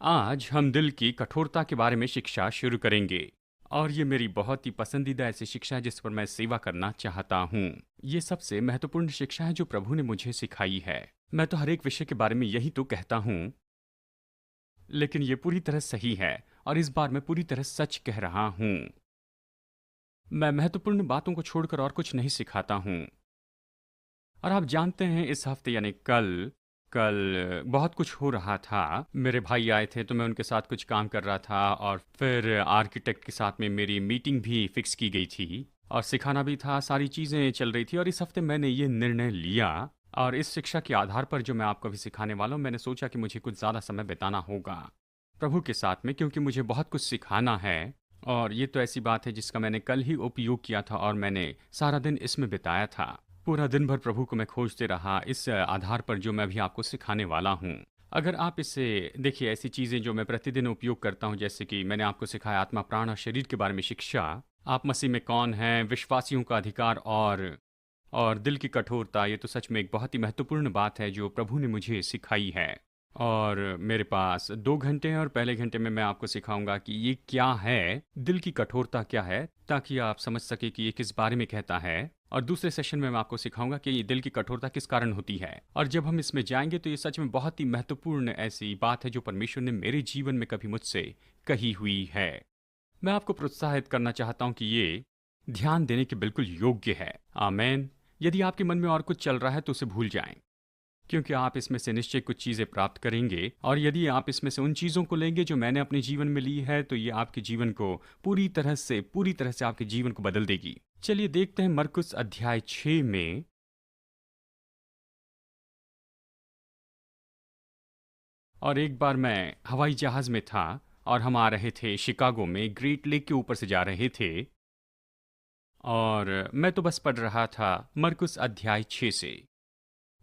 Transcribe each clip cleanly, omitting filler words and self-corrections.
आज हम दिल की कठोरता के बारे में शिक्षा शुरू करेंगे और ये मेरी बहुत ही पसंदीदा ऐसी शिक्षा है जिस पर मैं सेवा करना चाहता हूँ। ये सबसे महत्वपूर्ण शिक्षा है जो प्रभु ने मुझे सिखाई है। मैं तो हर एक विषय के बारे में यही तो कहता हूँ, लेकिन ये पूरी तरह सही है और इस बार मैं पूरी तरह सच कह रहा हूँ। मैं महत्वपूर्ण बातों को छोड़कर और कुछ नहीं सिखाता हूँ। और आप जानते हैं इस हफ्ते यानी कल कल बहुत कुछ हो रहा था। मेरे भाई आए थे तो मैं उनके साथ कुछ काम कर रहा था और फिर आर्किटेक्ट के साथ में मेरी मीटिंग भी फिक्स की गई थी और सिखाना भी था, सारी चीज़ें चल रही थी और इस हफ्ते मैंने ये निर्णय लिया और इस शिक्षा के आधार पर जो मैं आपको अभी सिखाने वाला हूँ, मैंने सोचा कि मुझे कुछ ज़्यादा समय बिताना होगा प्रभु के साथ में, क्योंकि मुझे बहुत कुछ सिखाना है। और ये तो ऐसी बात है जिसका मैंने कल ही उपयोग किया था और मैंने सारा दिन इसमें बिताया था। पूरा दिन भर प्रभु को मैं खोजते रहा इस आधार पर जो मैं अभी आपको सिखाने वाला हूँ। अगर आप इसे देखिए, ऐसी चीज़ें जो मैं प्रतिदिन उपयोग करता हूँ, जैसे कि मैंने आपको सिखाया आत्मा प्राण और शरीर के बारे में शिक्षा, आप मसीह में कौन हैं, विश्वासियों का अधिकार और दिल की कठोरता, ये तो सच में एक बहुत ही महत्वपूर्ण बात है जो प्रभु ने मुझे सिखाई है। और मेरे पास 2 घंटे हैं और पहले घंटे में मैं आपको सिखाऊंगा कि ये क्या है, दिल की कठोरता क्या है, ताकि आप समझ सके कि ये किस बारे में कहता है। और दूसरे सेशन में मैं आपको सिखाऊंगा कि ये दिल की कठोरता किस कारण होती है। और जब हम इसमें जाएंगे तो ये सच में बहुत ही महत्वपूर्ण ऐसी बात है जो परमेश्वर ने मेरे जीवन में कभी मुझसे कही हुई है। मैं आपको प्रोत्साहित करना चाहता हूँ कि ये ध्यान देने के बिल्कुल योग्य है। आमेन। यदि आपके मन में और कुछ चल रहा है तो उसे भूल जाएं, क्योंकि आप इसमें से निश्चय कुछ चीज़ें प्राप्त करेंगे और यदि आप इसमें से उन चीज़ों को लेंगे जो मैंने अपने जीवन में ली है तो ये आपके जीवन को पूरी तरह से आपके जीवन को बदल देगी। चलिए देखते हैं मरकुस अध्याय 6 में। और एक बार मैं हवाई जहाज़ में था और हम आ रहे थे शिकागो में, ग्रेट लेक के ऊपर से जा रहे थे और मैं तो बस पढ़ रहा था मरकुस अध्याय 6 से।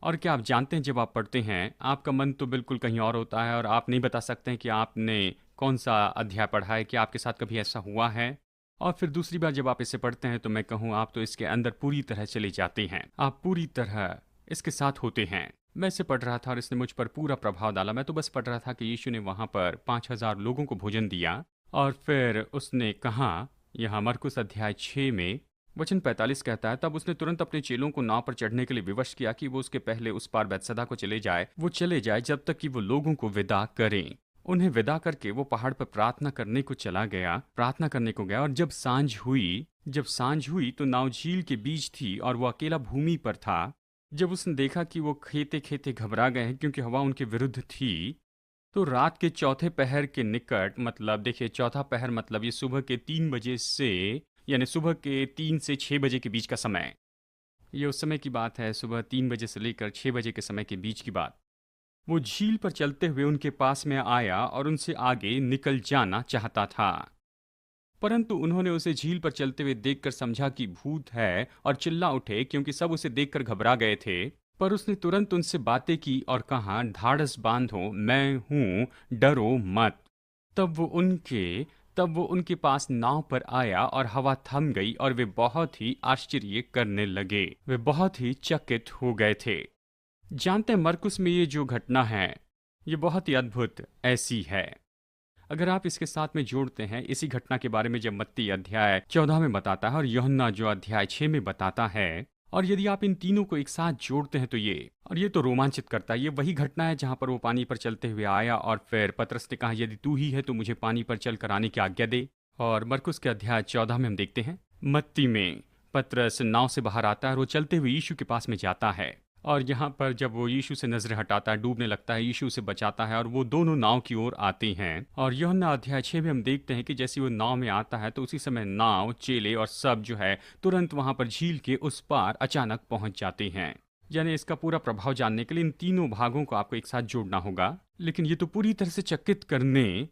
और क्या आप जानते हैं, जब आप पढ़ते हैं आपका मन तो बिल्कुल कहीं और होता है और आप नहीं बता सकते हैं कि आपने कौन सा अध्याय पढ़ा है, कि आपके साथ कभी ऐसा हुआ है। और फिर दूसरी बार जब आप इसे पढ़ते हैं तो मैं कहूँ आप तो इसके अंदर पूरी तरह चले जाते हैं, आप पूरी तरह इसके साथ होते हैं। मैं इसे पढ़ रहा था और इसने मुझ पर पूरा प्रभाव डाला। मैं तो बस पढ़ रहा था कि यीशु ने वहाँ पर 5,000 लोगों को भोजन दिया और फिर उसने कहा, यहाँ मरकुस अध्याय 6 में वचन 45 कहता है, तब उसने तुरंत अपने चेलों को नाव पर चढ़ने के लिए विवश किया कि वो उसके पहले उस पार बैतसैदा को चले जाए जब तक कि वो लोगों को विदा करें। उन्हें विदा करके वो पहाड़ पर प्रार्थना करने को गया। और जब सांझ हुई तो नाव झील के बीच थी और वो अकेला भूमि पर था। जब उसने देखा कि वो खेते खेते घबरा गए हैं क्योंकि हवा उनके विरुद्ध थी, तो रात के चौथे पहर के निकट, मतलब देखिए चौथा पहर मतलब ये सुबह के 3 बजे से, यानी सुबह के 3 से 6 बजे के बीच का समय, ये उस समय की बात है, सुबह 3 बजे से लेकर 6 बजे के समय के बीच की बात। वो झील पर चलते हुए उनके पास में आया और उनसे आगे निकल जाना चाहता था, परंतु उन्होंने उसे झील पर चलते हुए देखकर समझा कि भूत है और चिल्ला उठे, क्योंकि सब उसे देखकर घबरा गए थे। पर उसने तुरंत उनसे बातें की और कहा, ढाढ़स बांधो, मैं हूँ, डरो मत। तब वो उनके तब वो उनके पास नाव पर आया और हवा थम गई और वे बहुत ही आश्चर्य करने लगे, वे बहुत ही चकित हो गए थे। जानते हैं मरकुस में ये जो घटना है ये बहुत ही अद्भुत ऐसी है। अगर आप इसके साथ में जोड़ते हैं इसी घटना के बारे में जब मत्ती अध्याय 14 में बताता है और यूहन्ना जो अध्याय 6 में बताता है, और यदि आप इन तीनों को एक साथ जोड़ते हैं तो ये तो रोमांचित करता है। ये वही घटना है जहां पर वो पानी पर चलते हुए आया और फिर पतरस ने कहा, यदि तू ही है तो मुझे पानी पर चल कर आने की आज्ञा दे। और मरकुस के अध्याय 14 में हम देखते हैं, मत्ती में पतरस नाव से बाहर आता है और वो चलते हुए यीशु के पास में जाता है और यहाँ पर जब वो यीशु से नजरें हटाता है, डूबने लगता है, यीशु उसे बचाता है और वो दोनों नाव की ओर आते हैं। और यूहन्ना अध्याय 6 में हम देखते हैं कि जैसे वो नाव में आता है तो उसी समय नाव, चेले और सब जो है तुरंत वहां पर झील के उस पार अचानक पहुंच जाते हैं। यानी इसका पूरा प्रभाव जानने के लिए इन तीनों भागों को आपको एक साथ जोड़ना होगा, लेकिन ये तो पूरी तरह से चकित करने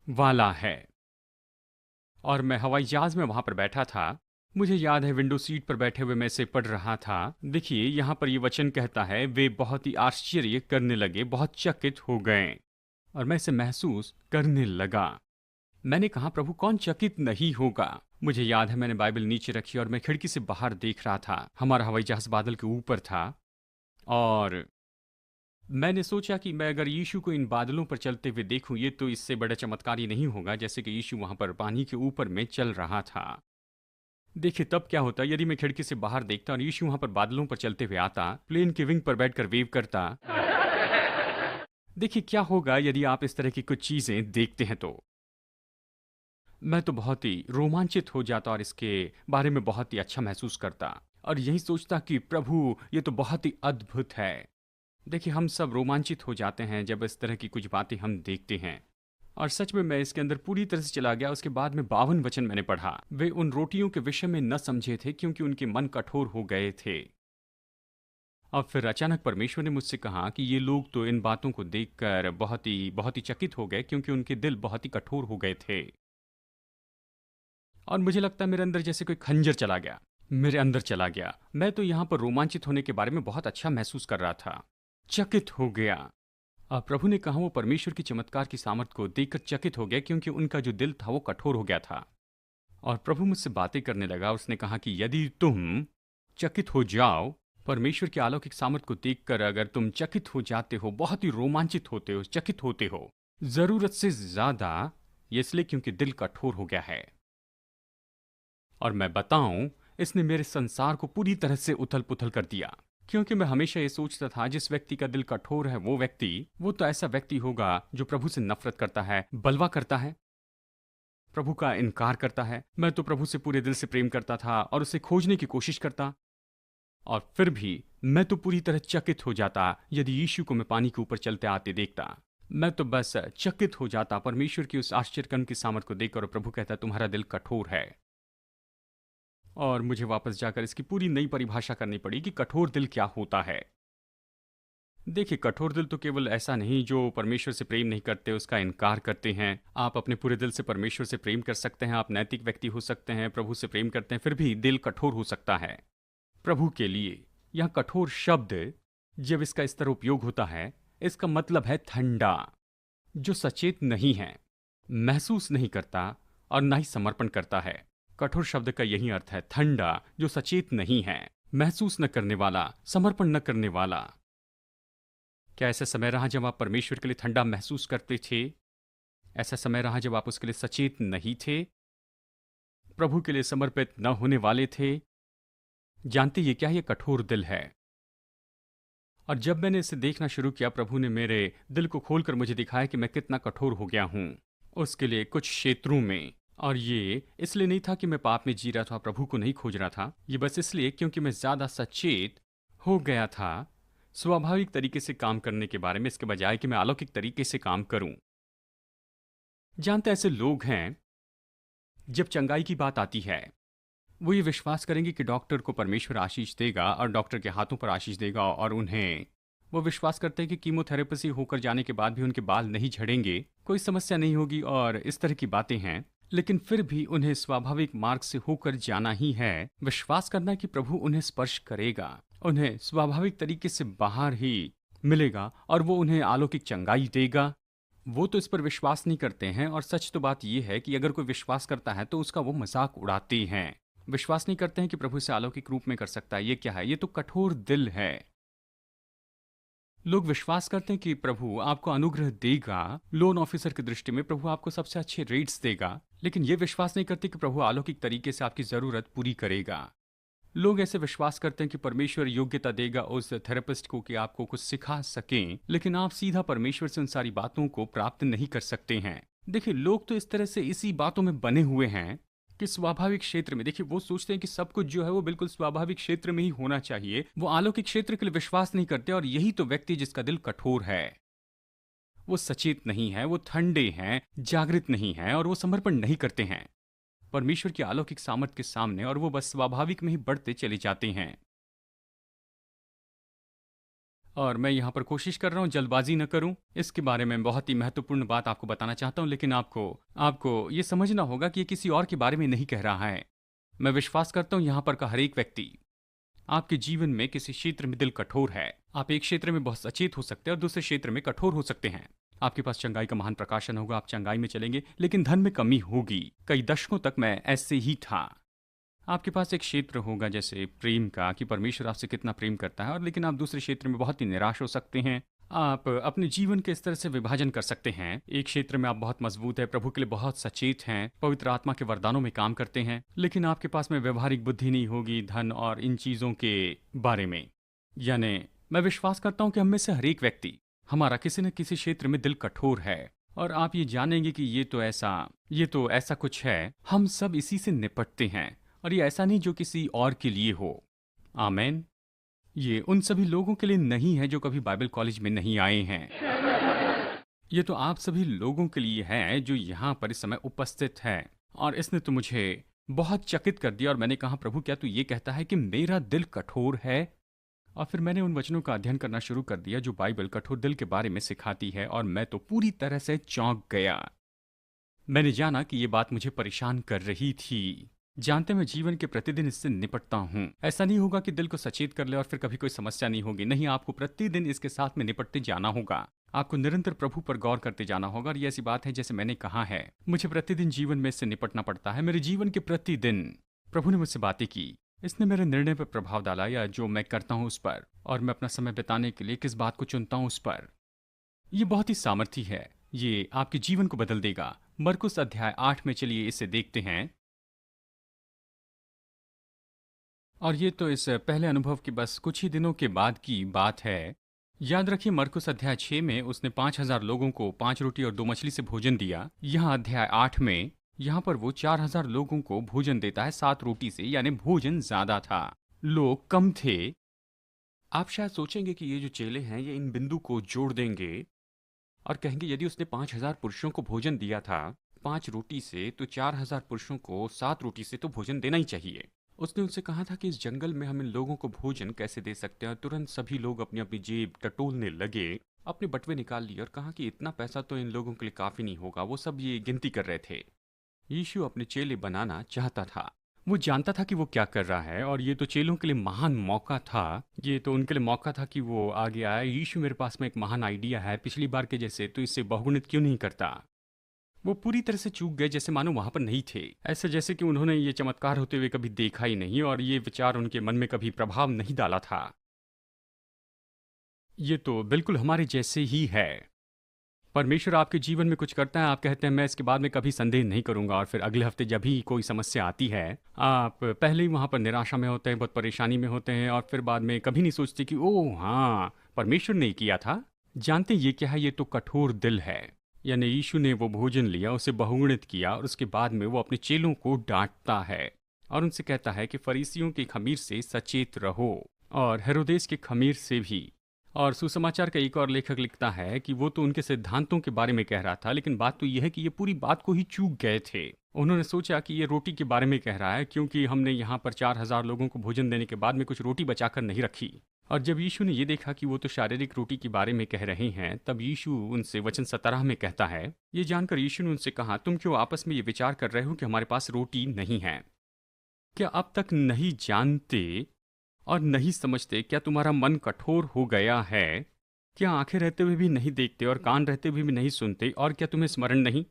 वाला है। और मैं हवाई जहाज में वहां पर बैठा था, मुझे याद है विंडो सीट पर बैठे हुए मैं इसे पढ़ रहा था। देखिए यहाँ पर ये वचन कहता है, वे बहुत ही आश्चर्य करने लगे, बहुत चकित हो गए। और मैं इसे महसूस करने लगा। मैंने कहा, प्रभु कौन चकित नहीं होगा। मुझे याद है मैंने बाइबल नीचे रखी और मैं खिड़की से बाहर देख रहा था। हमारा हवाई जहाज बादल के ऊपर था और मैंने सोचा कि मैं अगर यीशु को इन बादलों पर चलते हुए देखूं, ये तो इससे बड़ा चमत्कार ही नहीं होगा जैसे कि यीशु वहां पर पानी के ऊपर में चल रहा था। देखिए तब क्या होता यदि मैं खिड़की से बाहर देखता और यीशु वहां पर बादलों पर चलते हुए आता, प्लेन के विंग पर बैठकर वेव करता। देखिए क्या होगा यदि आप इस तरह की कुछ चीजें देखते हैं तो। मैं तो बहुत ही रोमांचित हो जाता और इसके बारे में बहुत ही अच्छा महसूस करता और यही सोचता कि प्रभु ये तो बहुत ही अद्भुत है। देखिए हम सब रोमांचित हो जाते हैं जब इस तरह की कुछ बातें हम देखते हैं। और सच में मैं इसके अंदर पूरी तरह से चला गया। उसके बाद में 52 वचन मैंने पढ़ा। वे उन रोटियों के विषय में न समझे थे क्योंकि उनके मन कठोर हो गए थे। और फिर अचानक परमेश्वर ने मुझसे कहा कि ये लोग तो इन बातों को देखकर बहुत ही चकित हो गए क्योंकि उनके दिल बहुत ही कठोर हो गए थे। और मुझे लगता है मेरे अंदर जैसे कोई खंजर चला गया, मेरे अंदर चला गया। मैं तो यहाँ पर रोमांचित होने के बारे में बहुत अच्छा महसूस कर रहा था, चकित हो गया। अब प्रभु ने कहा वो परमेश्वर की चमत्कार की सामर्थ को देखकर चकित हो गया क्योंकि उनका जो दिल था वो कठोर हो गया था। और प्रभु मुझसे बातें करने लगा। उसने कहा कि यदि तुम चकित हो जाओ, परमेश्वर के अलौकिक सामर्थ को देखकर अगर तुम चकित हो जाते हो, बहुत ही रोमांचित होते हो, चकित होते हो, जरूरत से ज्यादा, ये इसलिए क्योंकि दिल कठोर हो गया है। और मैं बताऊं, इसने मेरे संसार को पूरी तरह से उथल पुथल कर दिया। क्योंकि मैं हमेशा ये सोचता था जिस व्यक्ति का दिल कठोर है वो तो ऐसा व्यक्ति होगा जो प्रभु से नफरत करता है, बलवा करता है, प्रभु का इनकार करता है। मैं तो प्रभु से पूरे दिल से प्रेम करता था और उसे खोजने की कोशिश करता। और फिर भी मैं तो पूरी तरह चकित हो जाता यदि यीशु को मैं पानी के ऊपर चलते आते देखता। मैं तो बस चकित हो जाता परमेश्वर की उस आश्चर्यकर्म की सामर्थ को देखकर। और प्रभु कहता तुम्हारा दिल कठोर है। और मुझे वापस जाकर इसकी पूरी नई परिभाषा करनी पड़ी कि कठोर दिल क्या होता है। देखिए कठोर दिल तो केवल ऐसा नहीं जो परमेश्वर से प्रेम नहीं करते, उसका इनकार करते हैं। आप अपने पूरे दिल से परमेश्वर से प्रेम कर सकते हैं, आप नैतिक व्यक्ति हो सकते हैं, प्रभु से प्रेम करते हैं, फिर भी दिल कठोर हो सकता है प्रभु के लिए। यह कठोर शब्द जब इसका इस तरह उपयोग होता है, इसका मतलब है ठंडा, जो सचेत नहीं है, महसूस नहीं करता और ना ही समर्पण करता है। कठोर शब्द का यही अर्थ है, ठंडा, जो सचेत नहीं है, महसूस न करने वाला, समर्पण न करने वाला। क्या ऐसा समय रहा जब आप परमेश्वर के लिए ठंडा महसूस करते थे? ऐसा समय रहा जब आप उसके लिए सचेत नहीं थे, प्रभु के लिए समर्पित न होने वाले थे? जानते ये क्या, ये कठोर दिल है। और जब मैंने इसे देखना शुरू किया, प्रभु ने मेरे दिल को खोलकर मुझे दिखाया कि मैं कितना कठोर हो गया हूं उसके लिए कुछ क्षेत्रों में। और ये इसलिए नहीं था कि मैं पाप में जी रहा था, प्रभु को नहीं खोज रहा था। ये बस इसलिए क्योंकि मैं ज्यादा सचेत हो गया था स्वाभाविक तरीके से काम करने के बारे में, इसके बजाय कि मैं अलौकिक तरीके से काम करूं। जानते ऐसे लोग हैं, जब चंगाई की बात आती है वो ये विश्वास करेंगे कि डॉक्टर को परमेश्वर आशीष देगा और डॉक्टर के हाथों पर आशीष देगा। और उन्हें वो विश्वास करते हैं कि कीमोथेरेपी से होकर जाने के बाद भी उनके बाल नहीं झड़ेंगे, कोई समस्या नहीं होगी और इस तरह की बातें हैं। लेकिन फिर भी उन्हें स्वाभाविक मार्ग से होकर जाना ही है, विश्वास करना कि प्रभु उन्हें स्पर्श करेगा, उन्हें स्वाभाविक तरीके से बाहर ही मिलेगा और वो उन्हें अलौकिक चंगाई देगा। वो तो इस पर विश्वास नहीं करते हैं। और सच तो बात यह है कि अगर कोई विश्वास करता है तो उसका वो मजाक उड़ाते हैं। विश्वास नहीं करते हैं कि प्रभु इसे अलौकिक रूप में कर सकता है। ये क्या है? ये तो कठोर दिल है। लोग विश्वास करते हैं कि प्रभु आपको अनुग्रह देगा, लोन ऑफिसर की दृष्टि में प्रभु आपको सबसे अच्छे रेट्स देगा, लेकिन ये विश्वास नहीं करते कि प्रभु अलौकिक तरीके से आपकी जरूरत पूरी करेगा। लोग ऐसे विश्वास करते हैं कि परमेश्वर योग्यता देगा उस थेरेपिस्ट को कि आपको कुछ सिखा सकें, लेकिन आप सीधा परमेश्वर से उन सारी बातों को प्राप्त नहीं कर सकते हैं। देखिए लोग तो इस तरह से इसी बातों में बने हुए हैं कि स्वाभाविक क्षेत्र में, देखिए वो सोचते हैं कि सब कुछ जो है वो बिल्कुल स्वाभाविक क्षेत्र में ही होना चाहिए। वो अलौकिक क्षेत्र के लिए विश्वास नहीं करते। और यही तो व्यक्ति जिसका दिल कठोर है, वो सचेत नहीं है, वो ठंडे हैं, जागृत नहीं है और वो समर्पण नहीं करते हैं परमेश्वर की अलौकिक सामर्थ के सामने, और वो बस स्वाभाविक में ही बढ़ते चले जाते हैं। और मैं यहाँ पर कोशिश कर रहा हूँ जल्दबाजी न करूँ। इसके बारे में बहुत ही महत्वपूर्ण बात आपको बताना चाहता हूँ, लेकिन आपको आपको ये समझना होगा कि ये किसी और के बारे में नहीं कह रहा है। मैं विश्वास करता हूँ यहाँ पर का हर एक व्यक्ति, आपके जीवन में किसी क्षेत्र में दिल कठोर है। आप एक क्षेत्र में बहुत सचेत हो सकते हैं और दूसरे क्षेत्र में कठोर हो सकते हैं। आपके पास चंगाई का महान प्रकाशन होगा, आप चंगाई में चलेंगे, लेकिन धन में कमी होगी। कई दशकों तक मैं ऐसे ही था। आपके पास एक क्षेत्र होगा जैसे प्रेम का, कि परमेश्वर आपसे कितना प्रेम करता है, और लेकिन आप दूसरे क्षेत्र में बहुत ही निराश हो सकते हैं। आप अपने जीवन के इस तरह से विभाजन कर सकते हैं। एक क्षेत्र में आप बहुत मजबूत हैं, प्रभु के लिए बहुत सचेत हैं, पवित्र आत्मा के वरदानों में काम करते हैं, लेकिन आपके पास में व्यवहारिक बुद्धि नहीं होगी धन और इन चीज़ों के बारे में। यानी मैं विश्वास करता हूँ कि हम में से हर एक व्यक्ति, हमारा किसी न किसी क्षेत्र में दिल कठोर है। और आप ये जानेंगे कि ये तो ऐसा कुछ है, हम सब इसी से निपटते हैं। और ये ऐसा नहीं जो किसी और के लिए हो। आमेन। ये उन सभी लोगों के लिए नहीं है जो कभी बाइबल कॉलेज में नहीं आए हैं। ये तो आप सभी लोगों के लिए है जो यहाँ पर इस समय उपस्थित हैं। और इसने तो मुझे बहुत चकित कर दिया और मैंने कहा, प्रभु क्या तू ये कहता है कि मेरा दिल कठोर है? और फिर मैंने उन वचनों का अध्ययन करना शुरू कर दिया जो बाइबल कठोर दिल के बारे में सिखाती है, और मैं तो पूरी तरह से चौंक गया। मैंने जाना कि ये बात मुझे परेशान कर रही थी। जानते, मैं जीवन के प्रतिदिन इससे निपटता हूँ। ऐसा नहीं होगा कि दिल को सचेत कर ले और फिर कभी कोई समस्या नहीं होगी। नहीं, आपको प्रतिदिन इसके साथ में निपटते जाना होगा। आपको निरंतर प्रभु पर गौर करते जाना होगा। और ये ऐसी बात है जैसे मैंने कहा है, मुझे प्रतिदिन जीवन में इससे निपटना पड़ता है। मेरे जीवन के प्रतिदिन प्रभु ने मुझसे बातें की। इसने मेरे निर्णय पर प्रभाव डाला, या जो मैं करता हूँ उस पर, और मैं अपना समय बिताने के लिए किस बात को चुनता हूँ उस पर। ये बहुत ही सामर्थी है। ये आपके जीवन को बदल देगा। मरकुस अध्याय 8 में चलिए इसे देखते हैं। और ये तो इस पहले अनुभव के बस कुछ ही दिनों के बाद की बात है। याद रखिए, मरकुस अध्याय 6 में उसने 5,000 लोगों को 5 रोटी और 2 मछली से भोजन दिया। यहाँ अध्याय 8 में यहाँ पर वो 4,000 लोगों को भोजन देता है 7 रोटी से, यानी भोजन ज्यादा था, लोग कम थे। आप शायद सोचेंगे कि ये जो चेले हैं ये इन बिंदु को जोड़ देंगे और कहेंगे, यदि उसने 5,000 पुरुषों को भोजन दिया था 5 रोटी से, तो 4,000 पुरुषों को 7 रोटी से तो भोजन देना ही चाहिए। उसने उनसे कहा था कि इस जंगल में हम इन लोगों को भोजन कैसे दे सकते हैं। तुरंत सभी लोग अपनी अपनी जेब टटोलने लगे, अपने बटुए निकाल लिए और कहा कि इतना पैसा तो इन लोगों के लिए काफी नहीं होगा। वो सब ये गिनती कर रहे थे। यीशु अपने चेले बनाना चाहता था। वो जानता था कि वो क्या कर रहा है, और ये तो चेलों के लिए महान मौका था। ये तो उनके लिए मौका था कि वो आगे आए, यीशु मेरे पास में एक महान आइडिया है, पिछली बार के जैसे, तो इससे बहुगुणित क्यों नहीं करता। वो पूरी तरह से चूक गए, जैसे मानो वहां पर नहीं थे। ऐसे जैसे कि उन्होंने ये चमत्कार होते हुए कभी देखा ही नहीं और ये विचार उनके मन में कभी प्रभाव नहीं डाला था। ये तो बिल्कुल हमारे जैसे ही है। परमेश्वर आपके जीवन में कुछ करता है, आप कहते हैं मैं इसके बाद में कभी संदेह नहीं करूंगा, और फिर अगले हफ्ते जब भी कोई समस्या आती है, आप पहले ही वहां पर निराशा में होते हैं, बहुत परेशानी में होते हैं, और फिर बाद में कभी नहीं सोचते कि ओह हाँ, परमेश्वर ने किया था। जानते ये क्या है? ये तो कठोर दिल है। यानी यीशु ने वो भोजन लिया, उसे बहुगुणित किया, और उसके बाद में वो अपने चेलों को डांटता है और उनसे कहता है कि फरीसियों के खमीर से सचेत रहो, और हेरोदेस के खमीर से भी। और सुसमाचार का एक और लेखक लिखता है कि वो तो उनके सिद्धांतों के बारे में कह रहा था, लेकिन बात तो यह है कि ये पूरी बात को ही चूक गए थे। उन्होंने सोचा कि ये रोटी के बारे में कह रहा है, क्योंकि हमने यहाँ पर 4,000 लोगों को भोजन देने के बाद में कुछ रोटी बचाकर नहीं रखी। और जब यीशु ने ये देखा कि वो तो शारीरिक रोटी के बारे में कह रहे हैं, तब यीशु उनसे वचन 17 में कहता है। ये जानकर यीशु ने उनसे कहा, तुम क्यों आपस में ये विचार कर रहे हो कि हमारे पास रोटी नहीं है? क्या अब तक नहीं जानते और नहीं समझते? क्या तुम्हारा मन कठोर हो गया है? क्या आंखें रहते हुए भी नहीं देखते और कान रहते हुए भी नहीं सुनते? और क्या तुम्हें स्मरण नहीं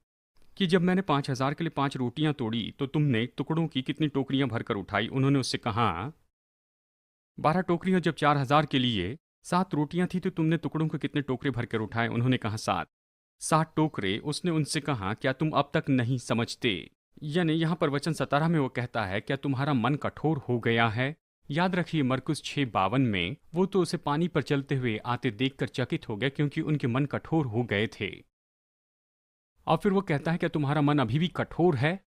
कि जब मैंने 5,000 के लिए 5 रोटियां तोड़ी तो तुमने टुकड़ों की कितनी टोकरियां भरकर उठाई? उन्होंने उससे कहा 12 टोकरियां। जब 4,000 के लिए 7 रोटियां थी तो तुमने टुकड़ों के कितने टोकरे भरकर उठाए? उन्होंने कहा 7 टोकरे। उसने उनसे कहा, क्या तुम अब तक नहीं समझते? यानी यहाँ पर वचन 17 में वो कहता है, क्या तुम्हारा मन कठोर हो गया है? याद रखिए, मरकुस 6:52 में वो तो उसे पानी पर चलते हुए आते देखकर चकित हो गए, क्योंकि उनके मन कठोर हो गए थे। और फिर वो कहता है, क्या तुम्हारा मन अभी भी कठोर है?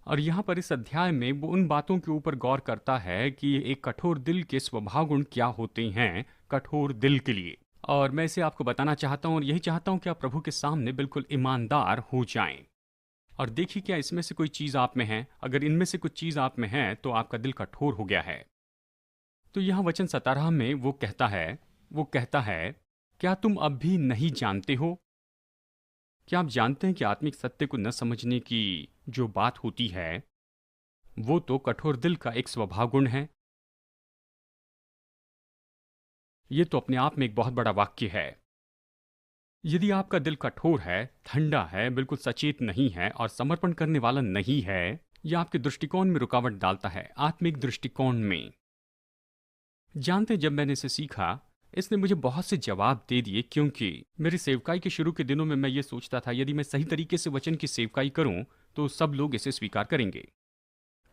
और यहाँ पर इस अध्याय में वो उन बातों के ऊपर गौर करता है कि एक कठोर दिल के स्वभाव गुण क्या होते हैं कठोर दिल के लिए। और मैं इसे आपको बताना चाहता हूँ, और यही चाहता हूँ कि आप प्रभु के सामने बिल्कुल ईमानदार हो जाएं। और देखिए, क्या इसमें से कोई चीज़ आप में है? अगर इनमें से कुछ चीज़ आप में है तो आपका दिल कठोर हो गया है। तो यहाँ वचन 17 में वो कहता है, क्या तुम अब भी नहीं जानते हो? क्या आप जानते हैं कि आत्मिक सत्य को न समझने की जो बात होती है, वो तो कठोर दिल का एक स्वभाव गुण है। ये तो अपने आप में एक बहुत बड़ा वाक्य है। यदि आपका दिल कठोर है, ठंडा है, बिल्कुल सचेत नहीं है और समर्पण करने वाला नहीं है, यह आपके दृष्टिकोण में रुकावट डालता है, आत्मिक दृष्टिकोण में। जानते, जब मैंने इसे सीखा इसने मुझे बहुत से जवाब दे दिए, क्योंकि मेरी सेवकाई के शुरू के दिनों में मैं ये सोचता था यदि मैं सही तरीके से वचन की सेवकाई करूं तो सब लोग इसे स्वीकार करेंगे।